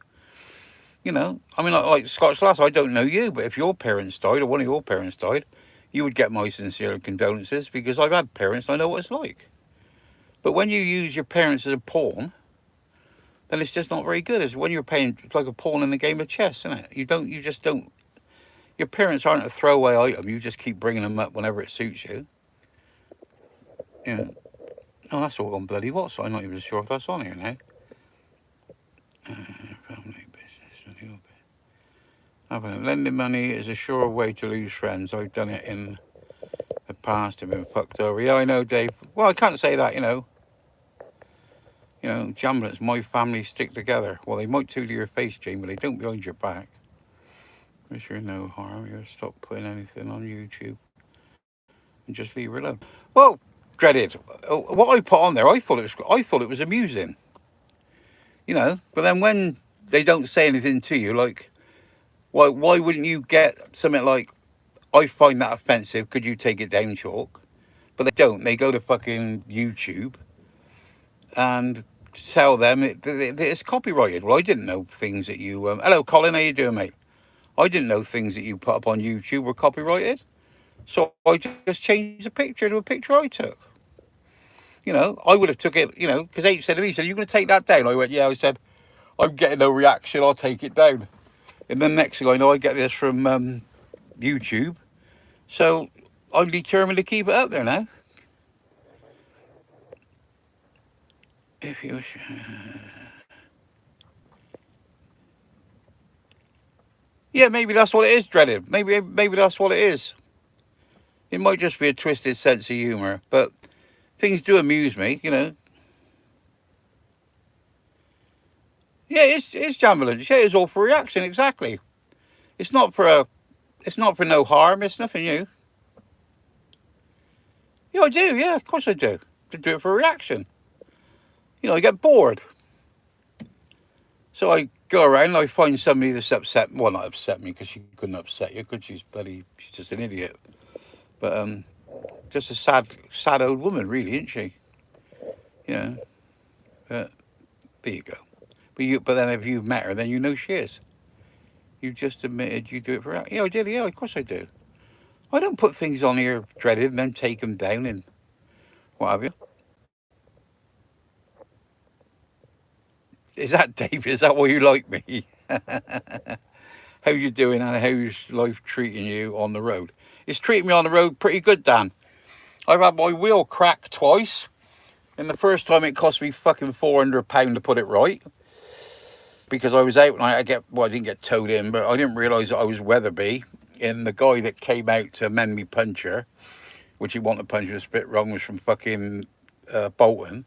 I mean, like Scotch lass, I don't know you, but if your parents died or one of your parents died, you would get my sincere condolences because I've had parents and I know what it's like. But when you use your parents as a pawn, then it's just not very good. It's when you're paying, it's like a pawn in a game of chess, isn't it? You just don't. Your parents aren't a throwaway item. You just keep bringing them up whenever it suits you. You know. Oh, that's all on bloody WhatsApp. I'm not even sure if that's on here now. Family business. Lending money is a sure way to lose friends. I've done it in the past and been fucked over. Yeah, I know, Dave. Well, I can't say that, Jamblets, my family stick together. Well, they might do to your face, Jane, but they don't behind your back. Wish you no harm. You stop putting anything on YouTube and just leave her alone. Well, dreaded. What I put on there, I thought it was amusing. But then when they don't say anything to you, like, why wouldn't you get something like, I find that offensive, could you take it down, chalk? But they don't. They go to fucking YouTube and tell them it's copyrighted. Well, I didn't know things that you... hello, Colin, how you doing, mate? I didn't know things that you put up on YouTube were copyrighted. So I just changed the picture to a picture I took. I would have took it, because H said to me, he said, "You're going to take that down?" I went, "Yeah." I said, "I'm getting no reaction, I'll take it down." And then next thing I know, I get this from YouTube. So I'm determined to keep it up there now. If you... Yeah, maybe that's what it is, dreaded. Maybe that's what it is. It might just be a twisted sense of humour, but things do amuse me. Yeah, it's ambulance. Yeah, it's all for reaction, exactly. It's not for no harm. It's nothing new. Yeah, I do. Yeah, of course I do. To do it for a reaction. I get bored, so I go around and I find somebody that's upset. Well, not upset me because she couldn't upset you because she's just an idiot. But just a sad old woman, really, isn't she? But there you go. But then if you've met her, then you know she is. You just admitted you do it for her. Yeah, I did. Yeah, of course I do. I don't put things on here dreaded and then take them down and what have you. Is that David? Is that why you like me? How you doing and how's life treating you on the road? It's treating me on the road pretty good, Dan. I've had my wheel cracked twice. And the first time it cost me fucking £400 to put it right. Because I was out and I didn't get towed in, but I didn't realise that I was Weatherby. And the guy that came out to mend me puncture, which he wanted puncture a bit wrong, was from fucking Bolton.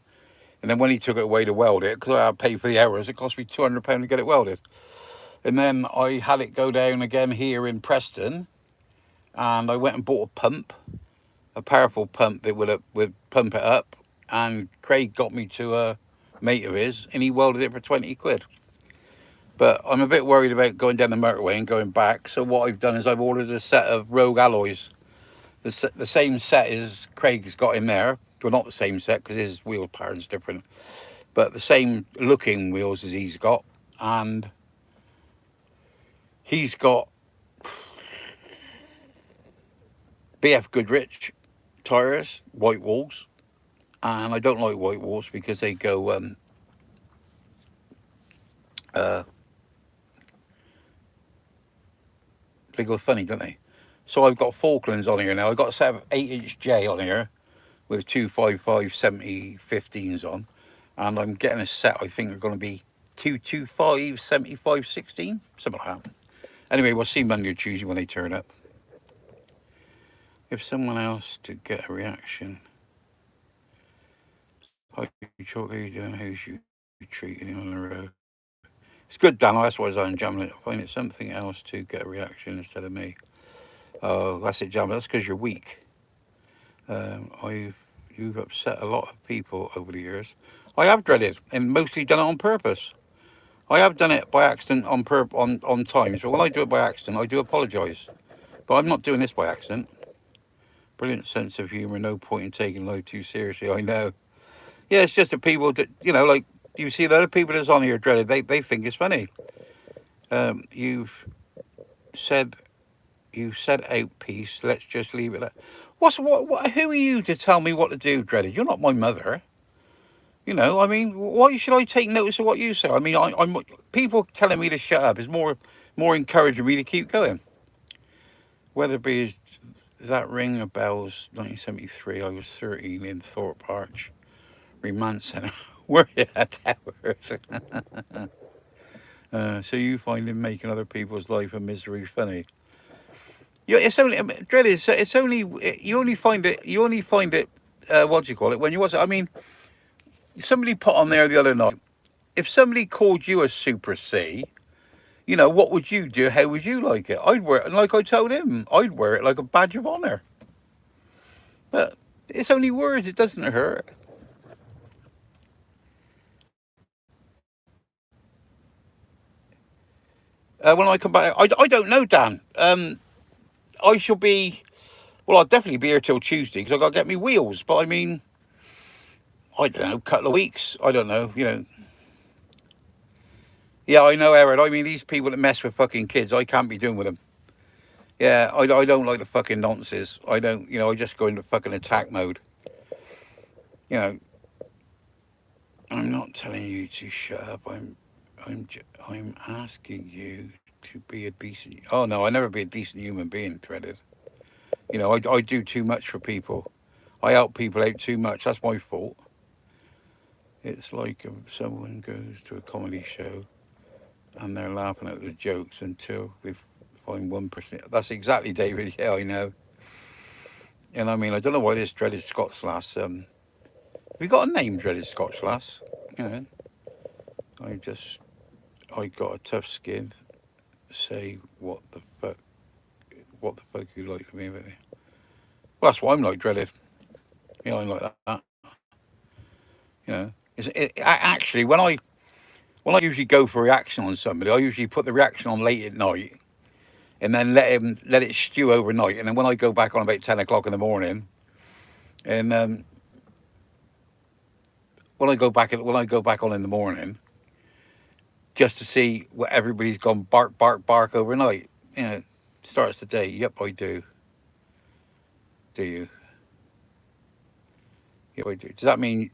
And then when he took it away to weld it, because I had to pay for the hours, it cost me £200 to get it welded. And then I had it go down again here in Preston. And I went and bought a pump, a powerful pump that would pump it up. And Craig got me to mate of his, and he welded it for 20 quid. But I'm a bit worried about going down the motorway and going back. So what I've done is I've ordered a set of Rogue alloys. The same set as Craig's got in there. Well, not the same set because his wheel pattern's different. But the same looking wheels as he's got. And he's got BF Goodrich tyres, white walls. And I don't like white walls because they go uh, they go funny, don't they? So I've got Falklands on here now. I've got a set of 8-inch J on here with 255 70 15s on. And I'm getting a set, I think, are going to be 225 75 16, something like that. Anyway, we'll see Monday or Tuesday when they turn up. If someone else to get a reaction. Hi, Chuck, how you doing? How's you treating him on the road? It's good, Dan. That's why I'm jamming it. I find it something else to get a reaction instead of me. Oh, that's it, jamming. That's because you're weak. You've upset a lot of people over the years. I have dreaded, and mostly done it on purpose. I have done it by accident on times, but when I do it by accident, I do apologise. But I'm not doing this by accident. Brilliant sense of humour. No point in taking life too seriously. I know. Yeah, it's just that people that like you see the other people that's on here dreaded. They think it's funny. You've said out peace. Let's just leave it at. What? Who are you to tell me what to do, dreaded? You're not my mother. I mean, why should I take notice of what you say? I mean, I'm people telling me to shut up is more encouraging me to keep going. Weatherby is that ring of bells. 1973. I was 13 in Thorpe Arch, Remand Centre. Where you at Towers? So you find him making other people's life a misery funny. Yeah, it's only dread. It's only you only find it. You only find it. What do you call it? When you watch it. I mean, somebody put on there the other night. If somebody called you a Super C, what would you do? How would you like it? I'd wear it, and like I told him, I'd wear it like a badge of honor. But it's only words. It doesn't hurt. When I come back, I don't know, Dan. I shall be. Well, I'll definitely be here till Tuesday because I got to get me wheels. But I mean, I don't know, couple of weeks. I don't know. Yeah, I know, Aaron. I mean, these people that mess with fucking kids, I can't be doing with them. Yeah, I don't like the fucking nonsense. I don't. I just go into fucking attack mode. You know, I'm not telling you to shut up. I'm asking you to be a decent. Oh no, I never be a decent human being, Threaded. I do too much for people. I help people out too much. That's my fault. It's like if someone goes to a comedy show and they're laughing at the jokes until they find 1%. That's exactly, David. Yeah, I know. And I mean, I don't know why this dreaded Scots lass. Have you got a name, dreaded Scotch lass? You know, I got a tough skin. Say what the fuck you like for me about me? Well, that's what I'm like, dreaded. Yeah, I'm like that. Actually, when I usually go for a reaction on somebody, I usually put the reaction on late at night and then let it stew overnight. And then when I go back on about 10 o'clock in the morning, and when I go back on in the morning, just to see what everybody's gone bark bark bark overnight. Starts the day. Yep, I do. Do you? Yep, I do. Does that mean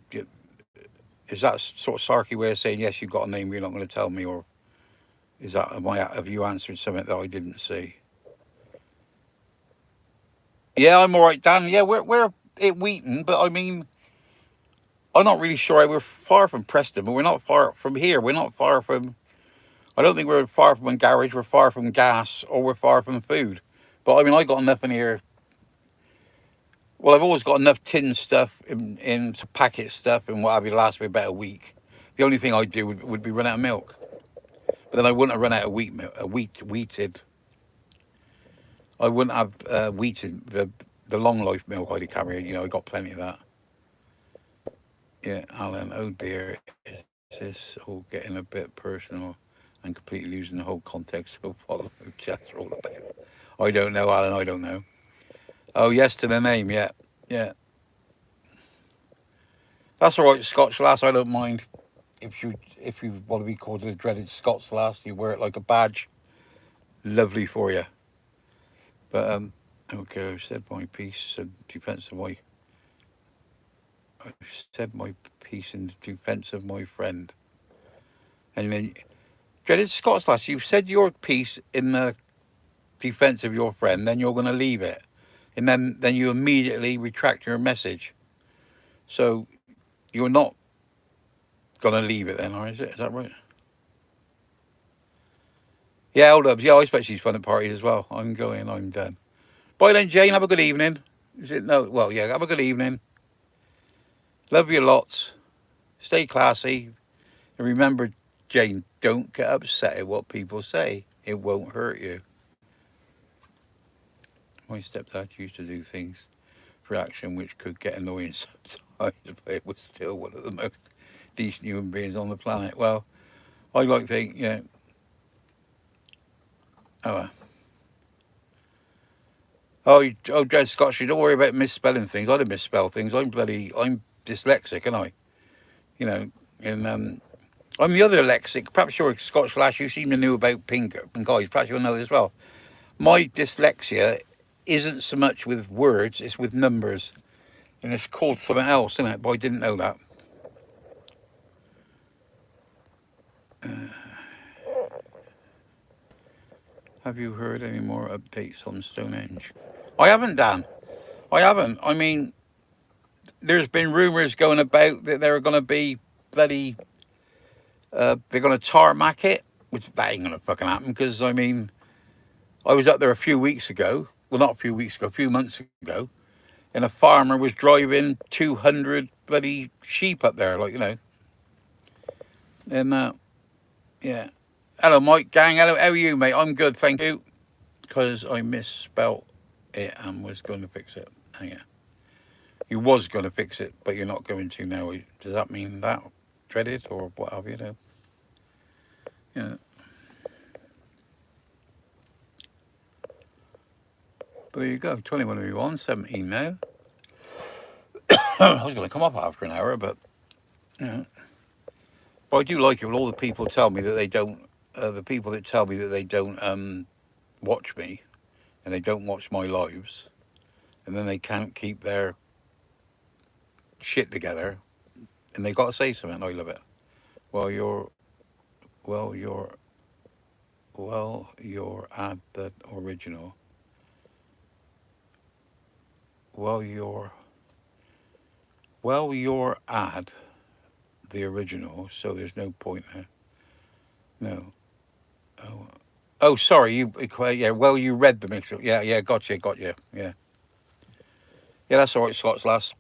is that sort of sarky way of saying yes? You've got a name, you're not going to tell me, or have you answered something that I didn't see? Yeah, I'm all right, Dan. Yeah, we're at Wheaton, but I mean, I'm not really sure. We're far from Preston, but we're not far from here. We're not far from. I don't think we're far from a garage. We're far from gas, or we're far from food. But I mean, I got enough in here. Well, I've always got enough tin stuff in packet stuff and what have you to last me about a week. The only thing I'd do would be run out of milk. But then I wouldn't have run out of wheat milk, wheated. I wouldn't have wheated the long life milk I'd carry. I got plenty of that. Yeah, Alan. Oh dear, is this all getting a bit personal and completely losing the whole context of what the chats are all about? I don't know, Alan. I don't know. Oh, yes to the name. Yeah, yeah. That's all right, Scotch lass. I don't mind if you want to be called the dreaded Scots lass. You wear it like a badge. Lovely for you. But okay. I've said my piece in defence of my. I've said my piece in defence of my friend. And then dreaded Scots lass. You've said your piece in the defence of your friend. Then you're going to leave it, and then you immediately retract your message. So you're not going to leave it then, or is it? Is that right? Yeah, hold up. Yeah, I expect she's fun at parties as well. I'm going. I'm done. Bye then, Jane. Have a good evening. Is it no? Well, yeah. Have a good evening. Love you lots. Stay classy. And remember, Jane, don't get upset at what people say. It won't hurt you. My stepdad used to do things for action which could get annoying sometimes, but it was still one of the most decent human beings on the planet. Well, I like to think, oh, Dred Scott, you don't worry about misspelling things. I don't misspell things. I'm dyslexic, and you know, and I'm the other lexic. Perhaps you're a Scotch lass. You seem to know about pink eyes. Perhaps you'll know this as well. My dyslexia isn't so much with words; it's with numbers, and it's called something else, isn't it? But I didn't know that. Have you heard any more updates on Stonehenge? I haven't, Dan. I haven't. I mean, there's been rumours going about that they're going to be bloody. They're going to tarmac it, which that ain't going to fucking happen because I mean, I was up there a few weeks ago. Well, not a few weeks ago, a few months ago, and a farmer was driving 200 bloody sheep up there, like and yeah. Hello, Mike, gang. Hello, how are you, mate? I'm good, thank you. Because I misspelt it and was going to fix it. Oh, yeah. You was going to fix it, but you're not going to now. Does that mean that? Dreaded or what have you? Yeah. But there you go. 21 of you on, 17 now. I was going to come up after an hour, but yeah. But I do like it when all the people tell me that they don't. The people that tell me that they don't watch me and they don't watch my lives, and then they can't keep their shit together, and they got to say something. I love it. Well, you're well, you're you're at the original. Well, you're at the original, so there's no point there. No. Oh, oh, sorry. Yeah. Well, you read the mixture. Yeah, yeah. Got you. Yeah, yeah. That's all right, Scots lass.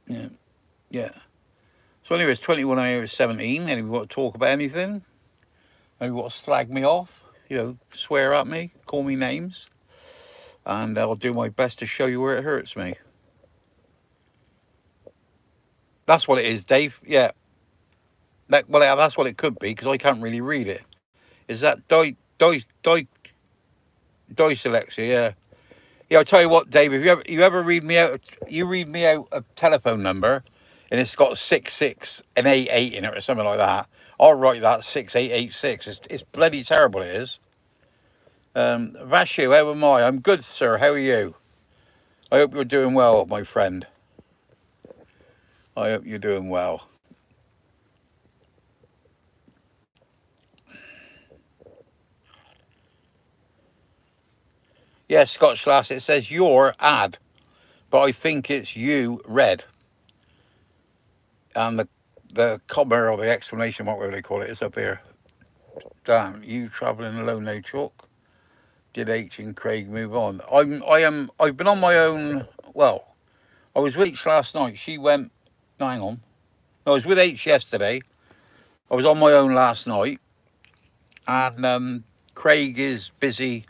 Yeah, yeah. So anyway, it's 21 hours 17. Anybody want to talk about anything? Maybe want to slag me off? Swear at me, call me names, and I'll do my best to show you where it hurts me. That's what it is, Dave. Yeah. That's what it could be because I can't really read it. Is that dyslexia? Yeah. Yeah. I'll tell you what, Dave. If you ever read me out, you read me out a telephone number, and it's got 66 and 88 in it or something like that. I'll write that 6886. It's bloody terrible. It is. Vashu, how am I? I'm good, sir. How are you? I hope you're doing well, my friend. I hope you're doing well. Yeah, Scotch lass. It says your ad, but I think it's you red. And the comma or the exclamation mark, whatever they call it, is up here. Damn, you travelling alone, no chalk. Did H and Craig move on? I've been on my own. Well, I was with H last night. She went. No, hang on. No, I was with H yesterday. I was on my own last night, and Craig is busy.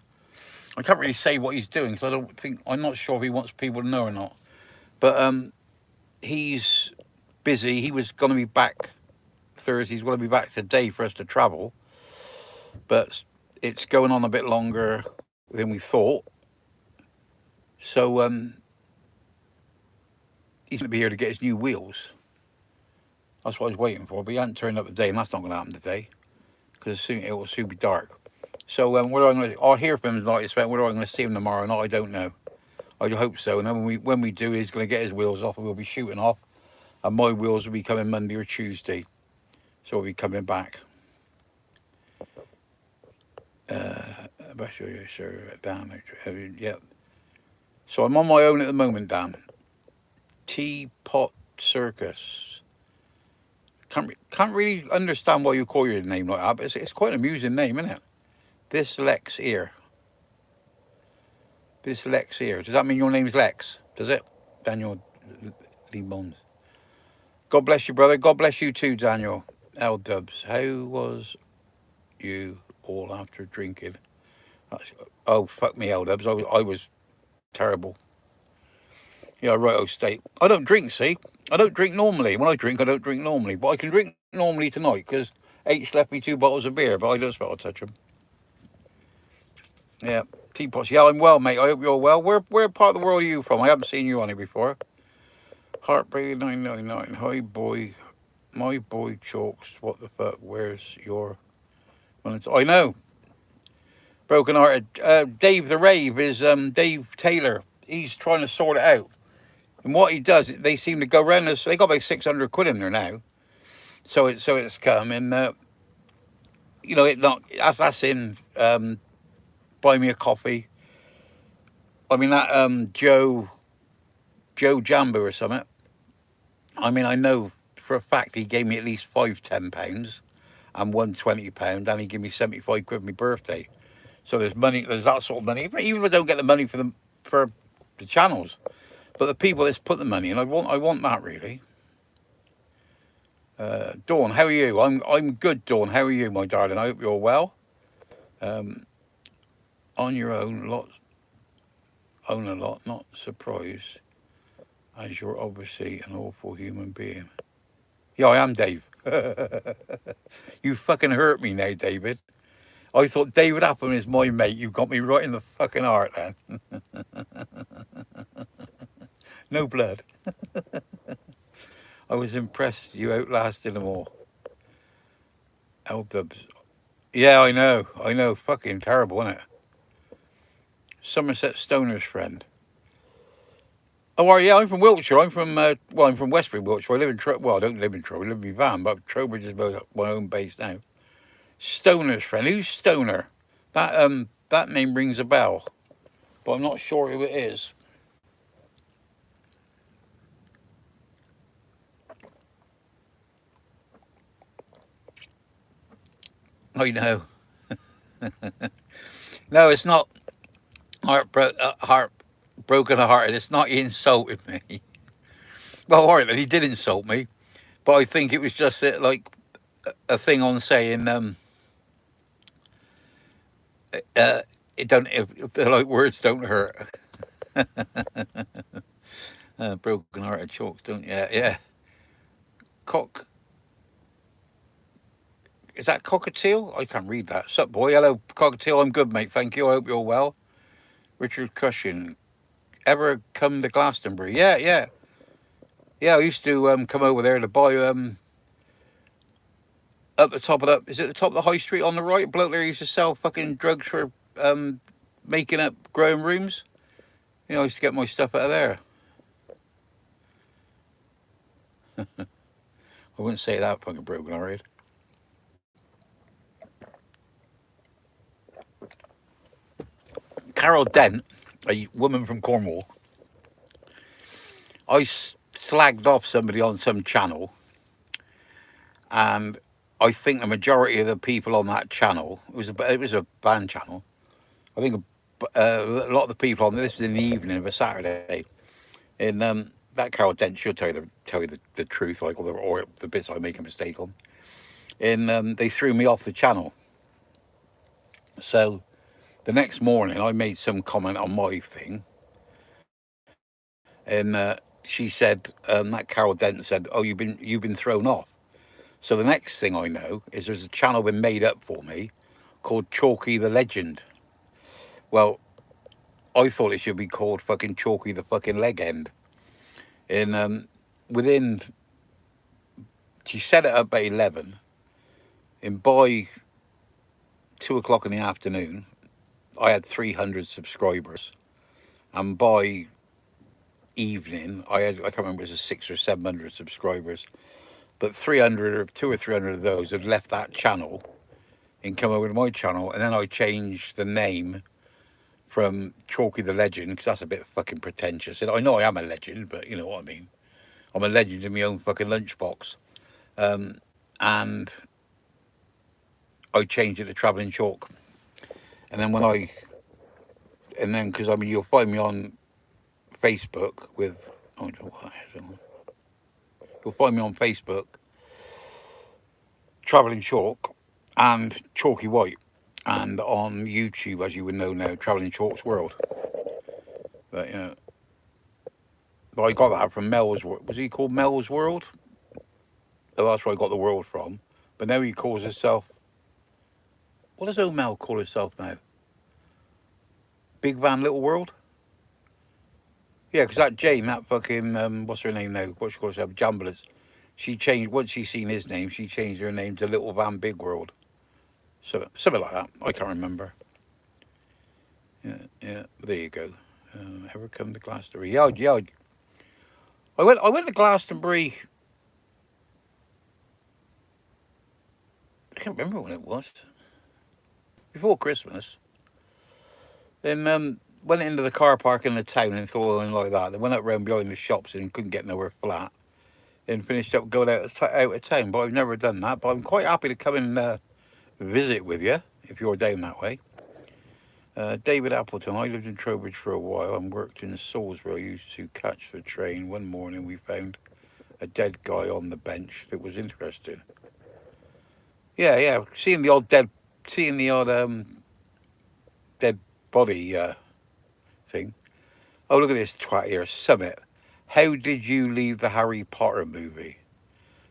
I can't really say what he's doing because I'm not sure if he wants people to know or not. But he's busy. He was going to be back Thursday. He's going to be back today for us to travel, but it's going on a bit longer than we thought. So he's going to be here to get his new wheels. That's what I was waiting for, but he hasn't turned up today, and that's not going to happen today because soon it will soon be dark. So whether I'm going to, I'll hear from him tonight. Whether I'm going to see him tomorrow or not, I don't know. I hope so. And then when we do, he's going to get his wheels off, and we'll be shooting off. And my wheels will be coming Monday or Tuesday, so we'll be coming back. Dan. Yeah. So I'm on my own at the moment, Dan. Teapot Circus. Can't really understand why you call your name like that, but it's quite an amusing name, isn't it? This Lex here. This Lex here. Does that mean your name's Lex? Does it? Daniel Limons. God bless you, brother. God bless you too, Daniel. L Dubs. How was you all after drinking? Oh, fuck me, L Dubs. I was terrible. Yeah, right, oh, state. I don't drink, see? I don't drink normally. When I don't drink normally. But I can drink normally tonight because H left me 2 bottles of beer, but I don't expect to touch them. Yeah, teapots. Yeah, I'm well, mate. I hope you're well. Where part of the world are you from? I haven't seen you on here before. Heartbreak 999. Hi, boy. My boy Chalks. What the fuck? Where's your... I know. Broken hearted. Dave the Rave is Dave Taylor. He's trying to sort it out. And what he does, they seem to go around this. They got about 600 quid in there now. So it's come and it not that's in buy me a coffee. I mean that Joe Jambo or something. I mean I know for a fact he gave me at least £5 £10 and £1 £20, and he gave me 75 quid for my birthday. So there's money. There's that sort of money. Even if I don't get the money for the channels, but the people that's put the money in, I want that really. Dawn, how are you? I'm good, Dawn. How are you, my darling? I hope you're well. On your own, own a lot. Not surprised, as you're obviously an awful human being. Yeah, I am, Dave. You fucking hurt me now, David. I thought David Appleton is my mate. You got me right in the fucking heart, then. No blood. I was impressed you outlasted them all. L-dubs. Yeah, I know. Fucking terrible, isn't it? Somerset Stoner's friend. Oh, yeah, I'm from Wiltshire. I'm from Westbury, Wiltshire. I live in I don't live in Trowbridge. I live in Van, but Trowbridge is my home base now. Stoner's friend. Who's Stoner? That name rings a bell, but I'm not sure who it is. I know. No, it's not heartbroken hearted. It's not he insulted me. Well, all right, then he did insult me, but I think it was just like a thing on saying it don't if like words don't hurt. Broken hearted chalks don't. Yeah. Cock. Is that cockatiel? I can't read that. Sup, boy? Hello, cockatiel. I'm good, mate. Thank you. I hope you're well. Richard Cushing. Ever come to Glastonbury? Yeah. I used to come over there to buy up the top of is it the top of the high street on the right? A bloke there used to sell fucking drugs for making up growing rooms. I used to get my stuff out of there. I wouldn't say that fucking broken hearted. Carol Dent, a woman from Cornwall, I slagged off somebody on some channel, and I think the majority of the people on that channel, it was a band channel. I think a lot of the people on this was in the evening of a Saturday, and that Carol Dent, she'll tell you the truth, like or the bits I make a mistake on, and they threw me off the channel. So the next morning, I made some comment on my thing, and she said, that Carol Dent said, "Oh, you've been thrown off." So the next thing I know is there's a channel been made up for me called Chalky the Legend. Well, I thought it should be called fucking Chalky the fucking Leg End. And within, she set it up at 11, and by 2 o'clock in the afternoon, I had 300 subscribers, and by evening, I can't remember, it was 600 or 700 subscribers, but 300 or 200 or 300 of those had left that channel and come over to my channel, and then I changed the name from Chalky the Legend, because that's a bit fucking pretentious. And I know I am a legend, but you know what I mean. I'm a legend in my own fucking lunchbox. And I changed it to Travelling Chalk. And then because I mean, you'll find me on Facebook with, I don't know what that is. You'll find me on Facebook, Travelling Chalk and Chalky White. And on YouTube, as you would know now, Travelling Chalk's World. But, you know, but I got that from Mel's, was he called Mel's World? Oh, that's where I got the world from. But now he calls himself, what does old Mel call himself now? Big Van Little World? Yeah, because that Jane, that fucking, what's her name now? What she calls herself? Jambalers. She changed, once she seen his name, she changed her name to Little Van Big World. So, something like that. I can't remember. Yeah, there you go. Ever come to Glastonbury? Yeah. I went to Glastonbury. I can't remember when it was. Before Christmas. Then went into the car park in the town and thought and like that. Then went up round behind the shops and couldn't get nowhere flat. Then finished up going out of town. But I've never done that. But I'm quite happy to come and visit with you if you're down that way. David Appleton. I lived in Trowbridge for a while and worked in Salisbury. I used to catch the train. One morning we found a dead guy on the bench that was interesting. Yeah. Seeing the odd dead body thing. Oh, look at this twat here, Summit. How did you leave the Harry Potter movie?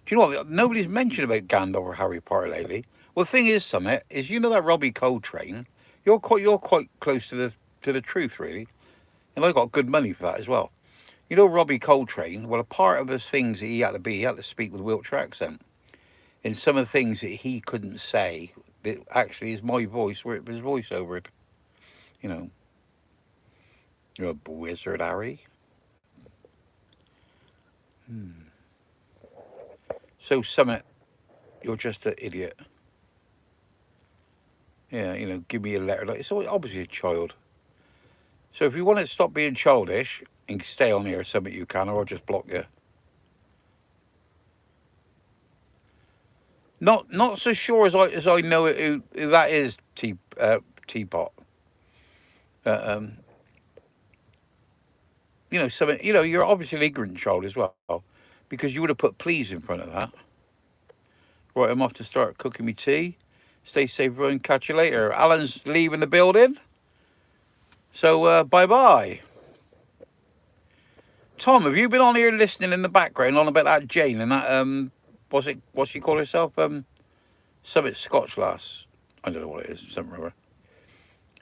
Do you know what? Nobody's mentioned about Gandalf or Harry Potter lately. Well, the thing is, Summit, is you know that Robbie Coltrane. You're quite close to the truth, really, and I got good money for that as well. You know Robbie Coltrane. Well, a part of the things that he had to speak with Wiltshire accent. And some of the things that he couldn't say, that actually is my voice, where it was voiceovered. You know, you're a wizard, Harry. So, Summit, you're just an idiot. Yeah, you know, give me a letter. Like, it's obviously a child. So if you want to stop being childish and stay on here, Summit, you can, or I'll just block you. Not so sure as I know who that is, Teapot. Um, you know, Summit, you know, you're obviously an ignorant child as well, because you would have put please in front of that. Right, I'm off to start cooking me tea. Stay safe, everyone. Catch you later. Alan's leaving the building. So, bye-bye. Tom, have you been on here listening in the background on about that Jane and that, what's she call herself? Something Scotch lass. I don't know what it is, something or other.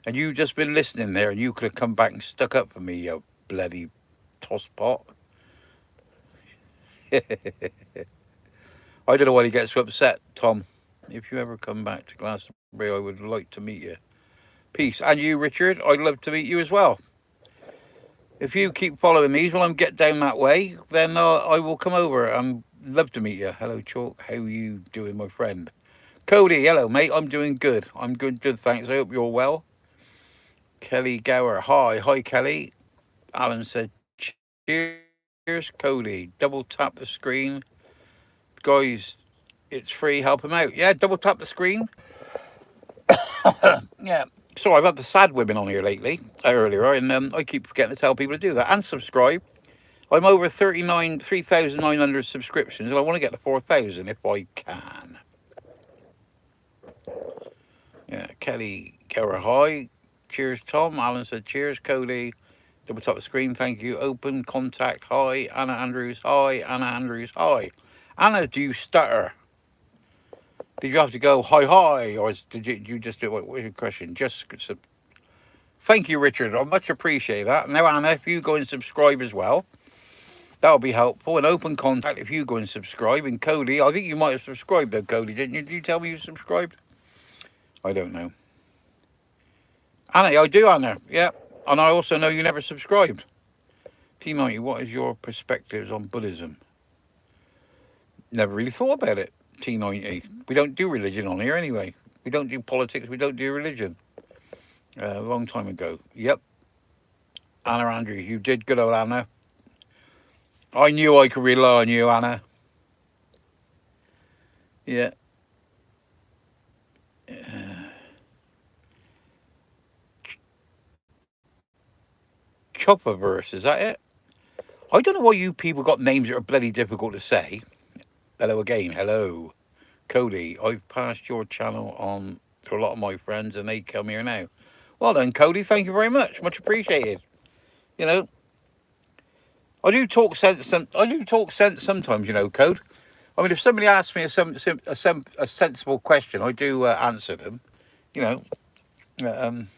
And you just been listening there and you could have come back and stuck up for me, you bloody tosspot. I don't know why he gets so upset, Tom. If you ever come back to Glastonbury, I would like to meet you. Peace. And you, Richard, I'd love to meet you as well. If you keep following me, when I get down that way, then I will come over and love to meet you. Hello, Chalk. How you doing, my friend? Cody, hello, mate. I'm doing good. I'm good, thanks. I hope you're well. Kelly Gower, hi, Kelly. Alan said, cheers, Cody. Double tap the screen. Guys, it's free. Help him out. Yeah, double tap the screen. Yeah. So I've had the sad women on here lately, earlier, and I keep forgetting to tell people to do that. And subscribe. I'm over 3,900 subscriptions, and I want to get to 4,000 if I can. Yeah, Kelly Gower, hi. Cheers, Tom. Alan said, cheers, Cody. Double tap the screen. Thank you. Open contact. Hi, Anna Andrews. Hi, Anna Andrews. Hi, Anna. Do you stutter? Did you have to go hi hi, or did you just do what was your question? Just thank you, Richard. I much appreciate that. Now, Anna, if you go and subscribe as well, that'll be helpful. And open contact if you go and subscribe. And Cody, I think you might have subscribed though, Cody, didn't you? Did you tell me you subscribed? I don't know. Anna, I do, Anna. Yeah. And I also know you never subscribed. T90, what is your perspectives on Buddhism? Never really thought about it. T90. We don't do religion on here anyway. We don't do politics. We don't do religion. A long time ago. Yep. Anna Andrews, you did good, old Anna. I knew I could rely on you, Anna. Yeah. Chopperverse, is that it? I don't know why you people got names that are bloody difficult to say. Hello again. Hello. Cody, I've passed your channel on to a lot of my friends and they come here now. Well done, Cody. Thank you very much. Much appreciated. You know, I do talk sense. I do talk sense sometimes. You know, Code. I mean, if somebody asks me a sensible question, I do answer them. You know, um,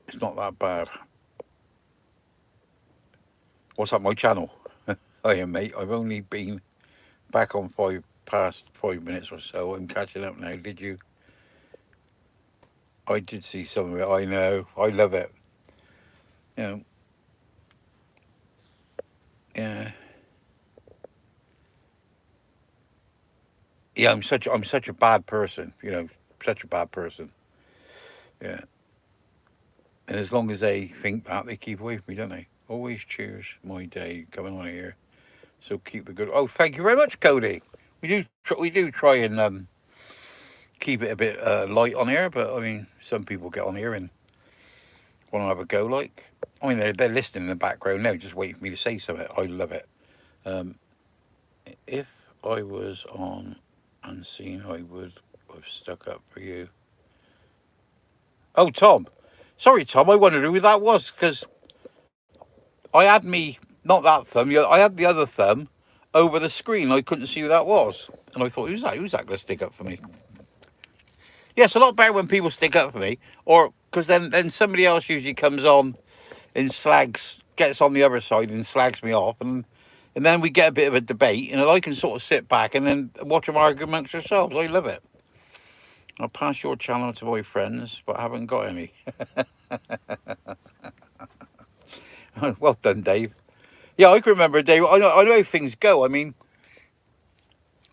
it's not that bad. What's up, my channel? Hiya, mate. I've only been back on past 5 minutes or so. I'm catching up now. Did you? I did see some of it. I know. I love it. You know. Yeah. Yeah. I'm such a bad person. You know, such a bad person. Yeah. And as long as they think that, they keep away from me, don't they? Always choose my day coming on here. So keep the good. Oh, thank you very much, Cody. We do try and keep it a bit light on here, but I mean, some people get on here and want to have a go. Like, I mean, they're listening in the background now, just waiting for me to say something. I love it. Um, if I was on Unseen, I would have stuck up for you. Oh, Tom. Sorry, Tom. I wondered who that was because I had not that thumb. I had the other thumb over the screen. I couldn't see who that was, and I thought, who's that? Who's that going to stick up for me? Yeah, it's a lot better when people stick up for me, or because then somebody else usually comes on and gets on the other side and slags me off, and then we get a bit of a debate, and I can sort of sit back and then watch them argue amongst ourselves. I love it. I'll pass your channel to my friends, but I haven't got any. Well done, Dave. Yeah, I can remember, Dave. I know how things go. I mean,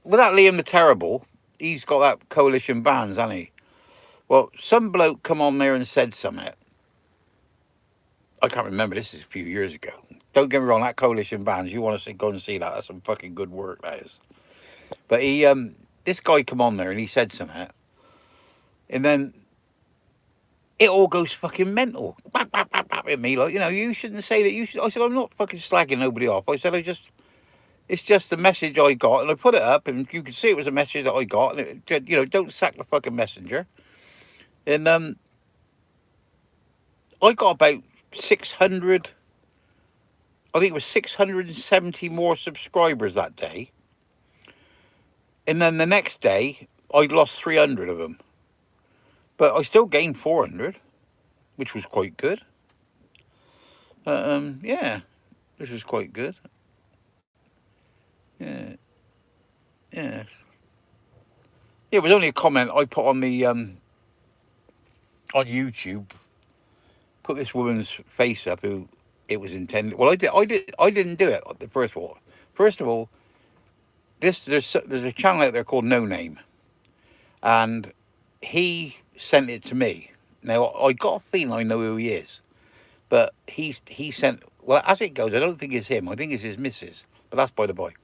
without Liam the Terrible, he's got that coalition bands, hasn't he? Well, some bloke come on there and said something. I can't remember. This is a few years ago. Don't get me wrong. That coalition bands, you want to go and see that? That's some fucking good work, that is. But this guy come on there and he said something, and then it all goes fucking mental. Bap, bap, bap, bap at me, like, you shouldn't say that. I said, I'm not fucking slagging nobody off. I said, it's just the message I got, and I put it up, and you could see it was a message that I got, and it, don't sack the fucking messenger. And I got about 600. I think it was 670 more subscribers that day. And then the next day, I lost 300 of them. But I still gained 400, which was quite good. Yeah, which was quite good. Yeah, yeah. Yeah, it was only a comment I put on the on YouTube. Put this woman's face up who it was intended. Well, I didn't do it. First of all, there's a channel out there called No Name, and he sent it to me. Now I got a feeling I know who he is, but he sent. Well, as it goes, I don't think it's him. I think it's his missus, but that's by the by.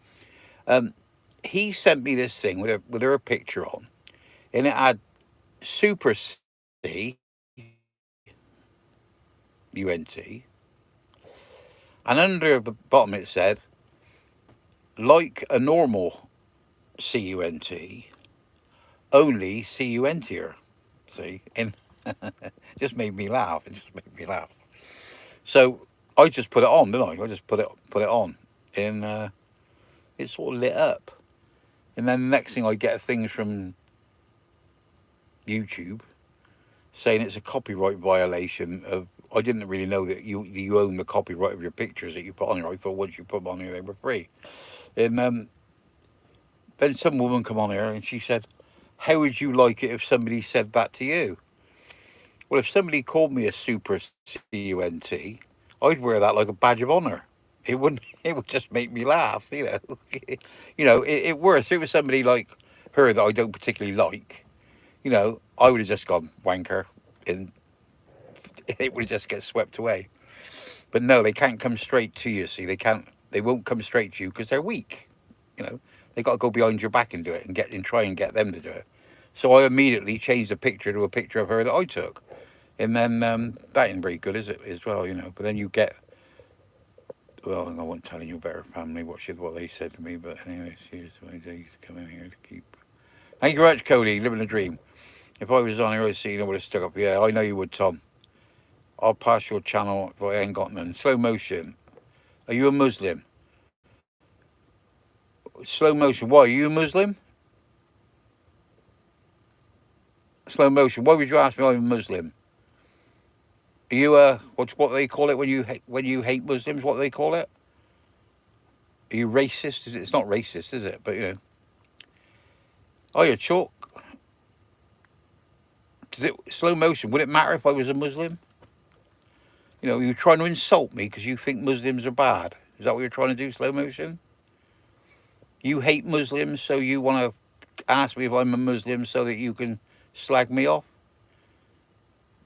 He sent me this thing with her picture on, and it had Super C UNT, and under the bottom it said, like a normal CUNT, only CUNTier. See, and just made me laugh. It just made me laugh. So I just put it on, didn't I? I just put it on, and it sort of lit up. And then the next thing I get things from YouTube saying it's a copyright violation of. I didn't really know that you own the copyright of your pictures that you put on here. I thought once you put them on here they were free. And then some woman come on here and she said, "How would you like it if somebody said that to you?" Well, if somebody called me a super cunt, I'd wear that like a badge of honor. It wouldn't. It would just make me laugh. You know. It worse. If it was somebody like her that I don't particularly like, I would have just gone wanker, and it would just get swept away. But no, they can't come straight to you. See, they can't. They won't come straight to you because they're weak. You know, they got to go behind your back and do it, and try and get them to do it. So I immediately changed the picture to a picture of her that I took, and then that ain't very good, is it? As well, But then you get. Well, I won't tell you about her family what they said to me, but anyway, here's my days to come in here to keep. Thank you very much, Cody. Living a dream. If I was on here, I'd see I would have stuck up. Yeah, I know you would, Tom. I'll pass your channel if I ain't got none. Slow motion. Are you a Muslim? Slow motion. Why? Are you a Muslim? Slow motion. Why would you ask me I'm a Muslim? Are you what do they call it when you hate Muslims? What do they call it? Are you racist? It's not racist, is it? But Oh, you're chalk. Does it slow motion? Would it matter if I was a Muslim? You're trying to insult me because you think Muslims are bad. Is that what you're trying to do, slow motion? You hate Muslims, so you want to ask me if I'm a Muslim so that you can slag me off?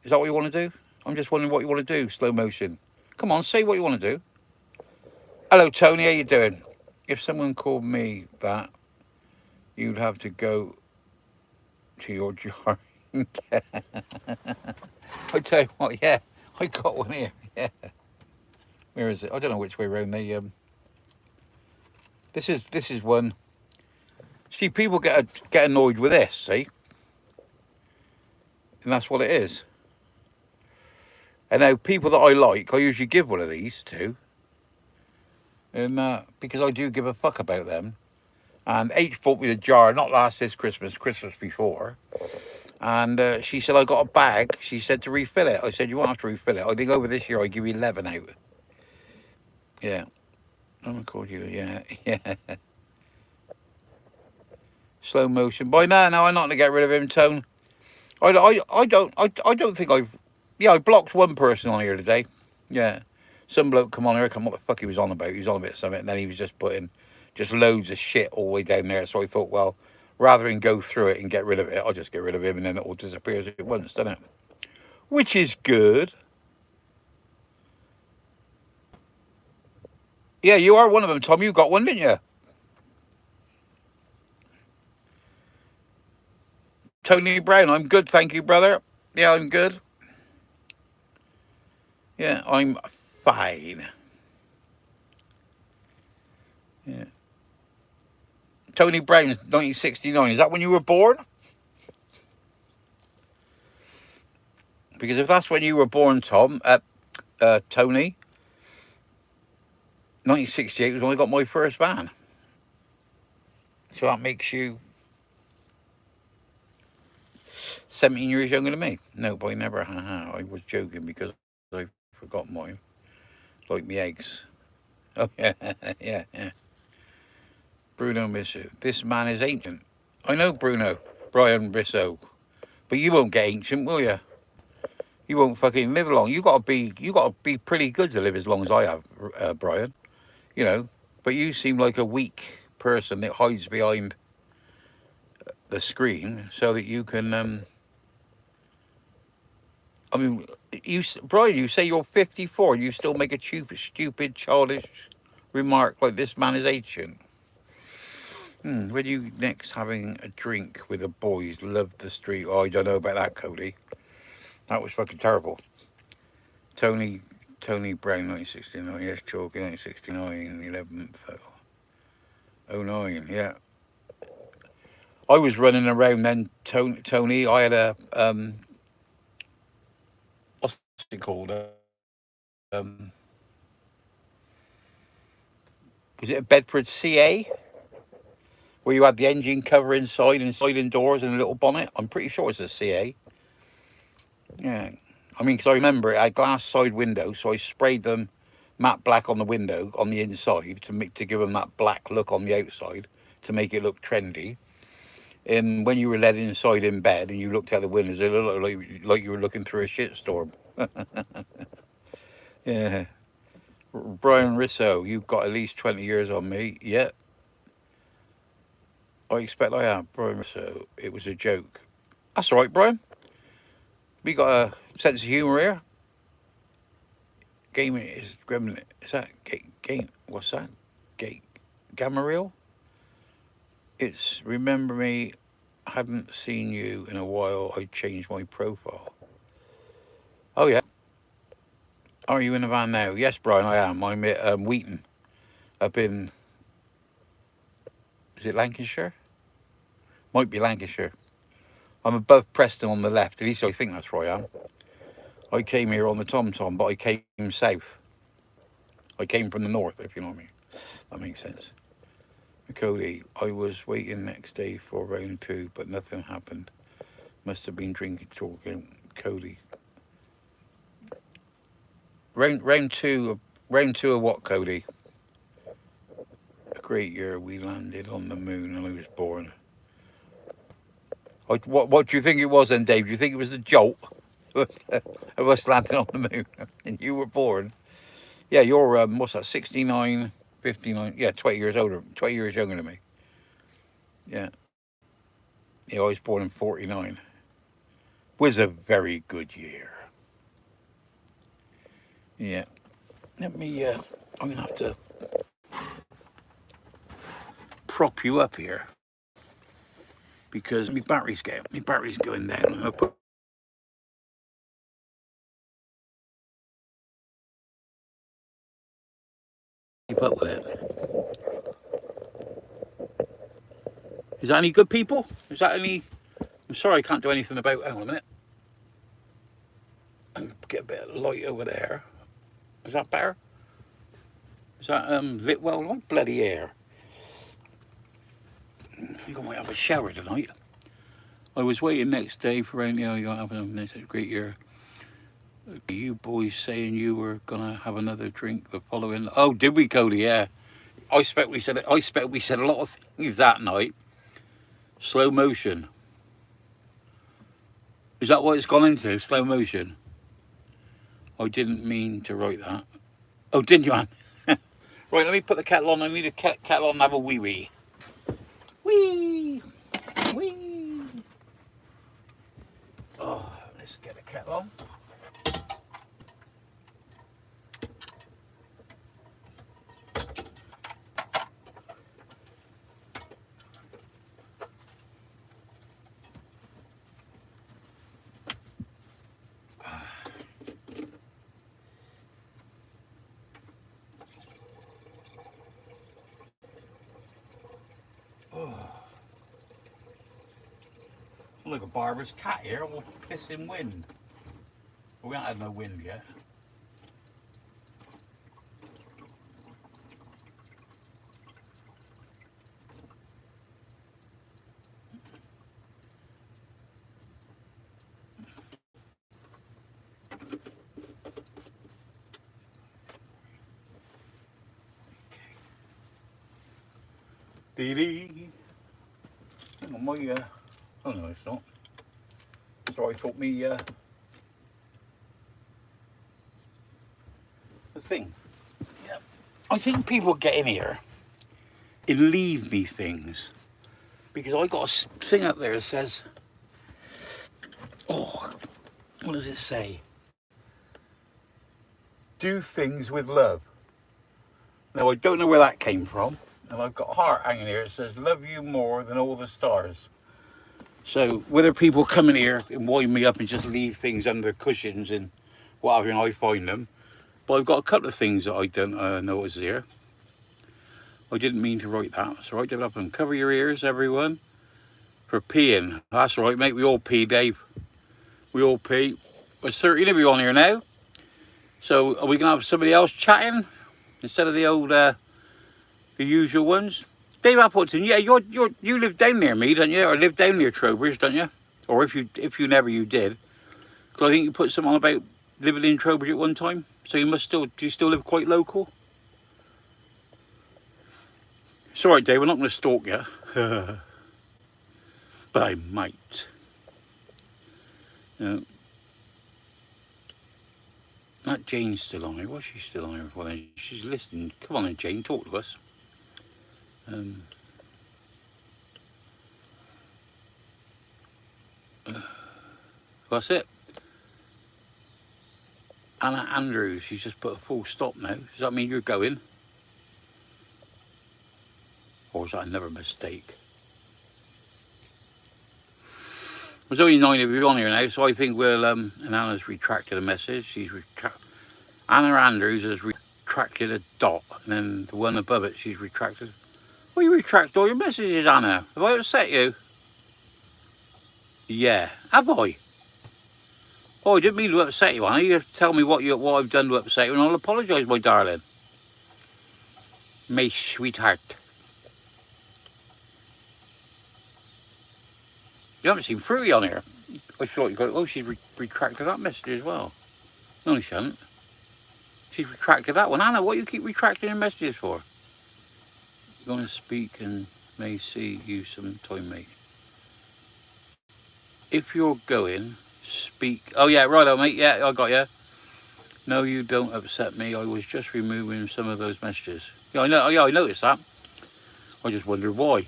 Is that what you want to do? I'm just wondering what you want to do, slow motion. Come on, say what you want to do. Hello, Tony. How you doing? If someone called me that, you'd have to go to your jar. I tell you what, yeah, I got one here. Yeah, where is it? I don't know which way around they. This is one. See, people get annoyed with this. See, and that's what it is. And now people that I like, I usually give one of these to, and because I do give a fuck about them. And H bought me the jar, not this Christmas before. And she said, I got a bag. She said to refill it. I said, you won't have to refill it. I think over this year I give you 11 out. Yeah. I'm going to call you, yeah. Yeah. Slow motion. By now, I'm not going to get rid of him, Tone. I don't think I've... Yeah, I blocked one person on here today. Yeah. Some bloke come on here, what the fuck he was on about. He was on about something, and then he was just putting just loads of shit all the way down there. So I thought, well, rather than go through it and get rid of it, I'll just get rid of him and then it all disappears at once, doesn't it? Which is good. Yeah, you are one of them, Tom. You got one, didn't you? Tony Brown, I'm good, thank you, brother. Yeah, I'm good. Yeah, I'm fine. Yeah. Tony Brown, 1969. Is that when you were born? Because if that's when you were born, Tom, Tony, 1968 was when I got my first van. So that makes you 17 years younger than me. No, but I never, I was joking because I forgot mine. Like me eggs. Oh, yeah, yeah, yeah. Bruno Misso. This man is ancient. I know Bruno, Brian Misso. But you won't get ancient, will you? You won't fucking live long. You gotta be pretty good to live as long as I have, Brian. But you seem like a weak person that hides behind the screen so that you can. I mean, Brian, you say you're 54. You still make a stupid, childish remark like this man is ancient. When you next having a drink with the boys, love the street. Oh, I don't know about that, Cody. That was fucking terrible. Tony Brown, 1969. Yes, Chalky, 1969, 11th. 09, yeah. I was running around then, Tony. I had a what's it called? Was it a Bedford CA where you had the engine cover inside and sliding doors and a little bonnet? I'm pretty sure it's a CA. Yeah, I mean, because I remember it had glass side windows, so I sprayed them matte black on the window on the inside to give them that black look on the outside to make it look trendy. And when you were led inside in bed and you looked out the windows, it looked like you were looking through a shitstorm. Yeah. Brian Risso, you've got at least 20 years on me. Yeah, I expect I have. Brian Risso, it was a joke. That's all right, Brian. We got a sense of humour here. Gaming is gremlin. Is that game? What's that? Gate Gamma It's remember me. Hadn't seen you in a while. I changed my profile. Oh yeah. Are you in the van now? Yes, Brian, I am. I'm at Wheaton, up in. Is it Lancashire? Might be Lancashire. I'm above Preston on the left. At least I think that's where I am. I came here on the TomTom, but I came south. I came from the north, if you know what I mean. That makes sense. Cody, I was waiting next day for round 2, but nothing happened. Must have been drinking, talking. Cody. Round two of what, Cody? A great year. We landed on the moon and I was born. What do you think it was then, Dave? Do you think it was the jolt of us landing on the moon and you were born? Yeah, you're what's that? 69, 59. Yeah, 20 years older, 20 years younger than me. Yeah. Yeah, I was born in 49. Was a very good year. Yeah. Let me I'm gonna have to prop you up here because my battery's going down. I'll keep up with it. Is that any good, people? Is that any? I'm sorry, I can't do anything about. Hang on a minute. I'll get a bit of light over there. Is that better? Is that lit well? Like bloody air. I think I might have a shower tonight. I was waiting next day for rain. Yeah, you're having a great year. You boys saying you were gonna have another drink the following. Oh, did we, Cody? Yeah. I expect we said a lot of things that night. Slow motion. Is that what it's gone into? Slow motion. I didn't mean to write that. Oh, didn't you, Anne? Right, let me put the kettle on. I need a kettle on and have a wee wee. Wee. Wee. Oh, let's get the kettle on. Look, a barber's cat here will piss in wind. We haven't had no wind yet. Dee-dee. Hang on, my oh no, it's not. So I thought me the thing. Yeah. I think people get in here and leave me things because I got a thing up there that says, oh, what does it say? Do things with love. Now I don't know where that came from, and I've got a heart hanging here. It says, "Love you more than all the stars." So whether people come in here and wind me up and just leave things under cushions and whatever, and I find them. But I've got a couple of things that I don't know what's here. I didn't mean to write that. So write that up and cover your ears, everyone. For peeing. That's right, mate. We all pee, Dave. We all pee. There's 13 of you on here now. So are we going to have somebody else chatting instead of the old, the usual ones? Dave Appleton, yeah, you live down near me, don't you? Or live down near Trowbridge, don't you? Or if you never did. Because I think you put something on about living in Trowbridge at one time. So do you still live quite local? It's alright, Dave, we're not going to stalk you. But I might. No. That Jane's still on here. Why's she still on here for then? She's listening. Come on then, Jane, talk to us. That's it. Anna Andrews, she's just put a full stop now. Does that mean you're going? Or is that another mistake? There's only 9 of you on here now, so I think we'll, and Anna's retracted a message. Anna Andrews has retracted a dot, and then the one above it, she's retracted. Well, you retract all your messages, Anna. Have I upset you? Yeah. Have I? Oh, I didn't mean to upset you, Anna. You have to tell me what I've done to upset you, and I'll apologise, my darling. My sweetheart. You haven't seen Fruity on here. I thought you got it. Oh, she's retracted that message as well. No, she hasn't. She's retracted that one. Anna, what do you keep retracting your messages for? You're going to speak and may see you sometime, mate. If you're going, speak. Oh, yeah, righto, mate. Yeah, I got you. No, you don't upset me. I was just removing some of those messages. Yeah, I know. Yeah, I noticed that. I just wondered why.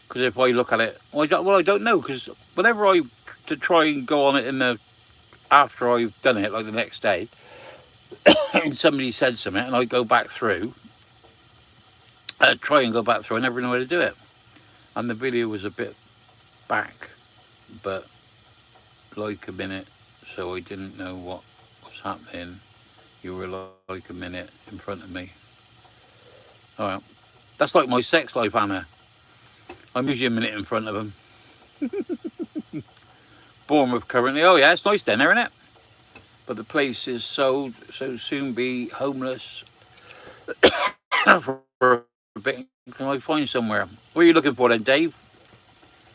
Because if I look at it, well, I don't know. Because whenever I try and go on it after I've done it, like the next day, and somebody said something, and I go back through, I never know how to do it. And the video was a bit back, but like a minute, so I didn't know what was happening. You were like a minute in front of me. All right, that's like my sex life, Anna. I'm usually a minute in front of them. Bournemouth currently. Oh yeah, it's nice down there, isn't it? But the place is sold, so soon be homeless. For a bit. Can I find somewhere? What are you looking for then, Dave?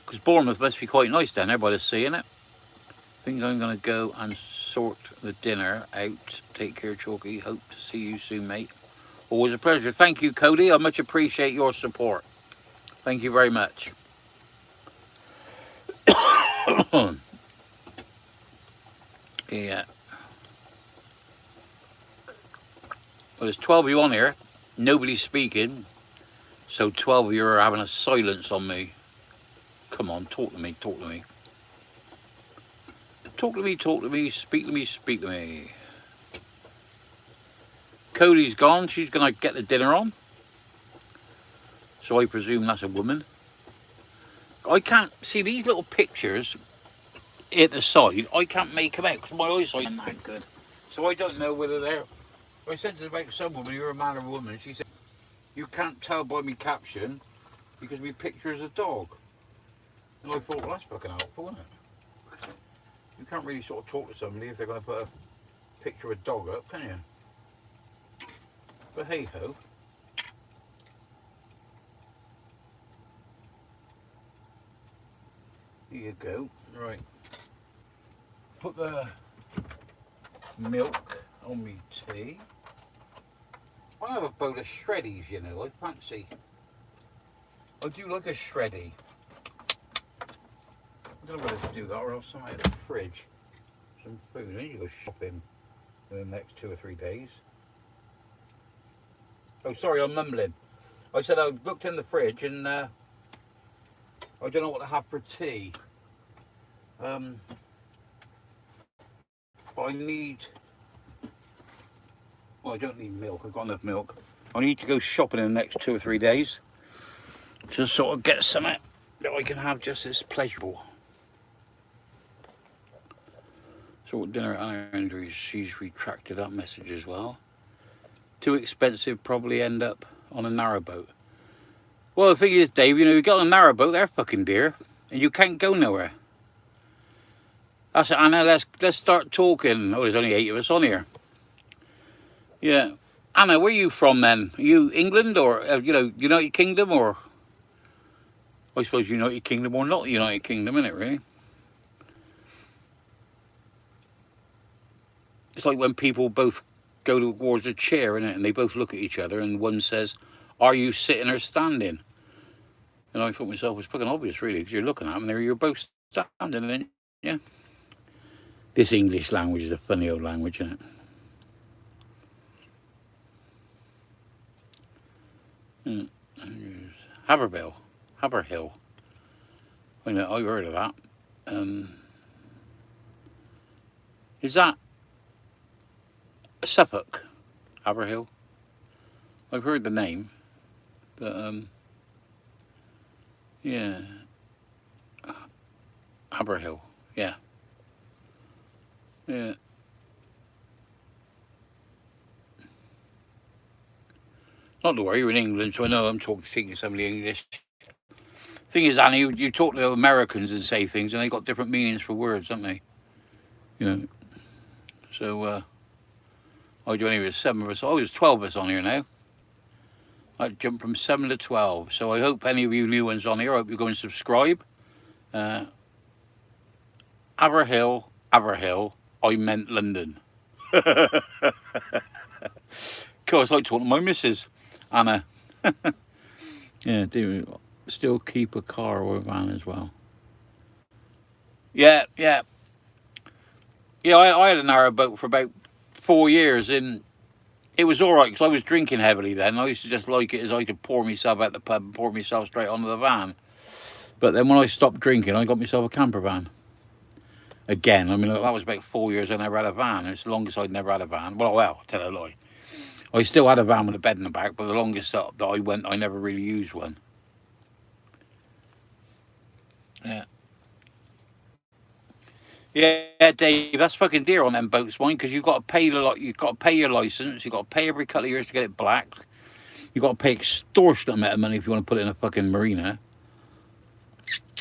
Because Bournemouth must be quite nice down there by the sea, isn't it? I think I'm going to go and sort the dinner out. Take care, Chalky. Hope to see you soon, mate. Always a pleasure. Thank you, Cody. I much appreciate your support. Thank you very much. Yeah. Well, there's 12 of you on here. Nobody's speaking. So 12 of you are having a silence on me. Come on, talk to me, talk to me. Talk to me, talk to me, speak to me, speak to me. Cody's gone. She's going to get the dinner on. So I presume that's a woman. I can't see these little pictures at the side. I can't make them out because my eyesight isn't that good. So I don't know whether they're... I said about some woman, you're a man or a woman. She said, you can't tell by my caption because my picture is a dog. And I thought, well, that's fucking helpful, isn't it? You can't really sort of talk to somebody if they're going to put a picture of a dog up, can you? But hey ho. Here you go. Right. Put the milk on me tea. I have a bowl of shreddies, you know. I fancy. I do like a shreddy. I don't know whether to do that or else something in the fridge. Some food. I need to go shopping in the next 2 or 3 days. Oh, sorry, I'm mumbling. I said I looked in the fridge and I don't know what to have for tea. But I need... Well, I don't need milk. I've got enough milk. I need to go shopping in the next 2 or 3 days to sort of get something that I can have just as pleasurable. So dinner at Anna Andrews, she's retracted that message as well. Too expensive, probably end up on a narrowboat. Well, the thing is, Dave, you know, you get on a narrowboat, they're fucking dear. and you can't go nowhere. I said, Anna, let's start talking. Oh, there's only 8 of us on here. Yeah. Anna, where are you from then? Are you England or, United Kingdom or... I suppose United Kingdom or not United Kingdom, isn't it, really? It's like when people both go towards a chair, isn't it? And they both look at each other and one says, are you sitting or standing? And I thought myself, it's fucking obvious, really, because you're looking at them and you're both standing, isn't it? Yeah. This English language is a funny old language, isn't it? Haverhill. Haverhill. I know, I've heard of that. Is that Suffolk? Haverhill? I've heard the name, but yeah, Haverhill. Yeah, yeah. Not to worry, you're in England, so I know I'm speaking somebody English. Thing is, Annie, you talk to Americans and say things, and they got different meanings for words, don't they? You know. So I do anyway. 7 of us. Oh, there's 12 of us on here now. I jumped from 7 to 12. So I hope any of you new ones on here, I hope you go and subscribe. Haverhill. I meant London. Of course, I talk to my missus, Anna. Yeah, do still keep a car or a van as well. Yeah. I had a narrowboat for about 4 years, and it was all right because I was drinking heavily then. I used to just like it as I could pour myself out the pub and pour myself straight onto the van. But then when I stopped drinking, I got myself a camper van. Again, I mean, that was about 4 years I never had a van. It's the longest I'd never had a van. Well, I'll tell a lie. I still had a van with a bed in the back, but the longest that I went, I never really used one. Yeah. Yeah, Dave, that's fucking dear on them boats, mine, because you've got to pay you've got to pay your license, you've got to pay every couple of years to get it black. You've got to pay extortionate amount of money if you want to put it in a fucking marina.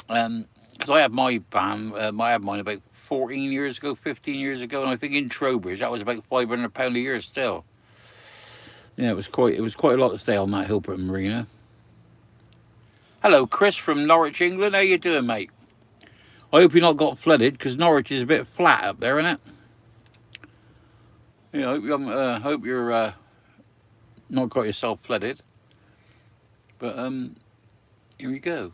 Because I had my van, I had mine about 14 years ago, 15 years ago, and I think in Trowbridge that was about £500 a year still. Yeah, it was quite a lot to stay on that Hilbert Marina. Hello, Chris from Norwich, England. How you doing, mate? I hope you're not got flooded, because Norwich is a bit flat up there, isn't it? Yeah, I hope you're not got yourself flooded. But here we go.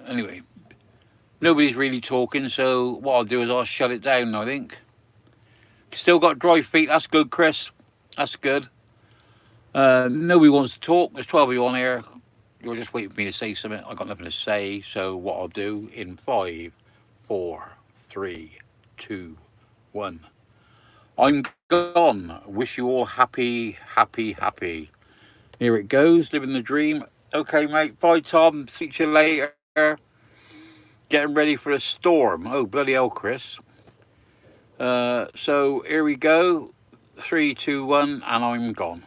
Anyway, nobody's really talking, so what I'll do is I'll shut it down, I think. Still got dry feet. That's good, Chris. That's good. Nobody wants to talk. There's 12 of you on here. You're just waiting for me to say something. I've got nothing to say. So what I'll do in 5, 4, 3, 2, 1. I'm gone. Wish you all happy. Here it goes. Living the dream. Okay, mate. Bye, Tom. See you later. Getting ready for a storm. Oh, bloody hell, Chris. So here we go. 3, 2, 1, and I'm gone.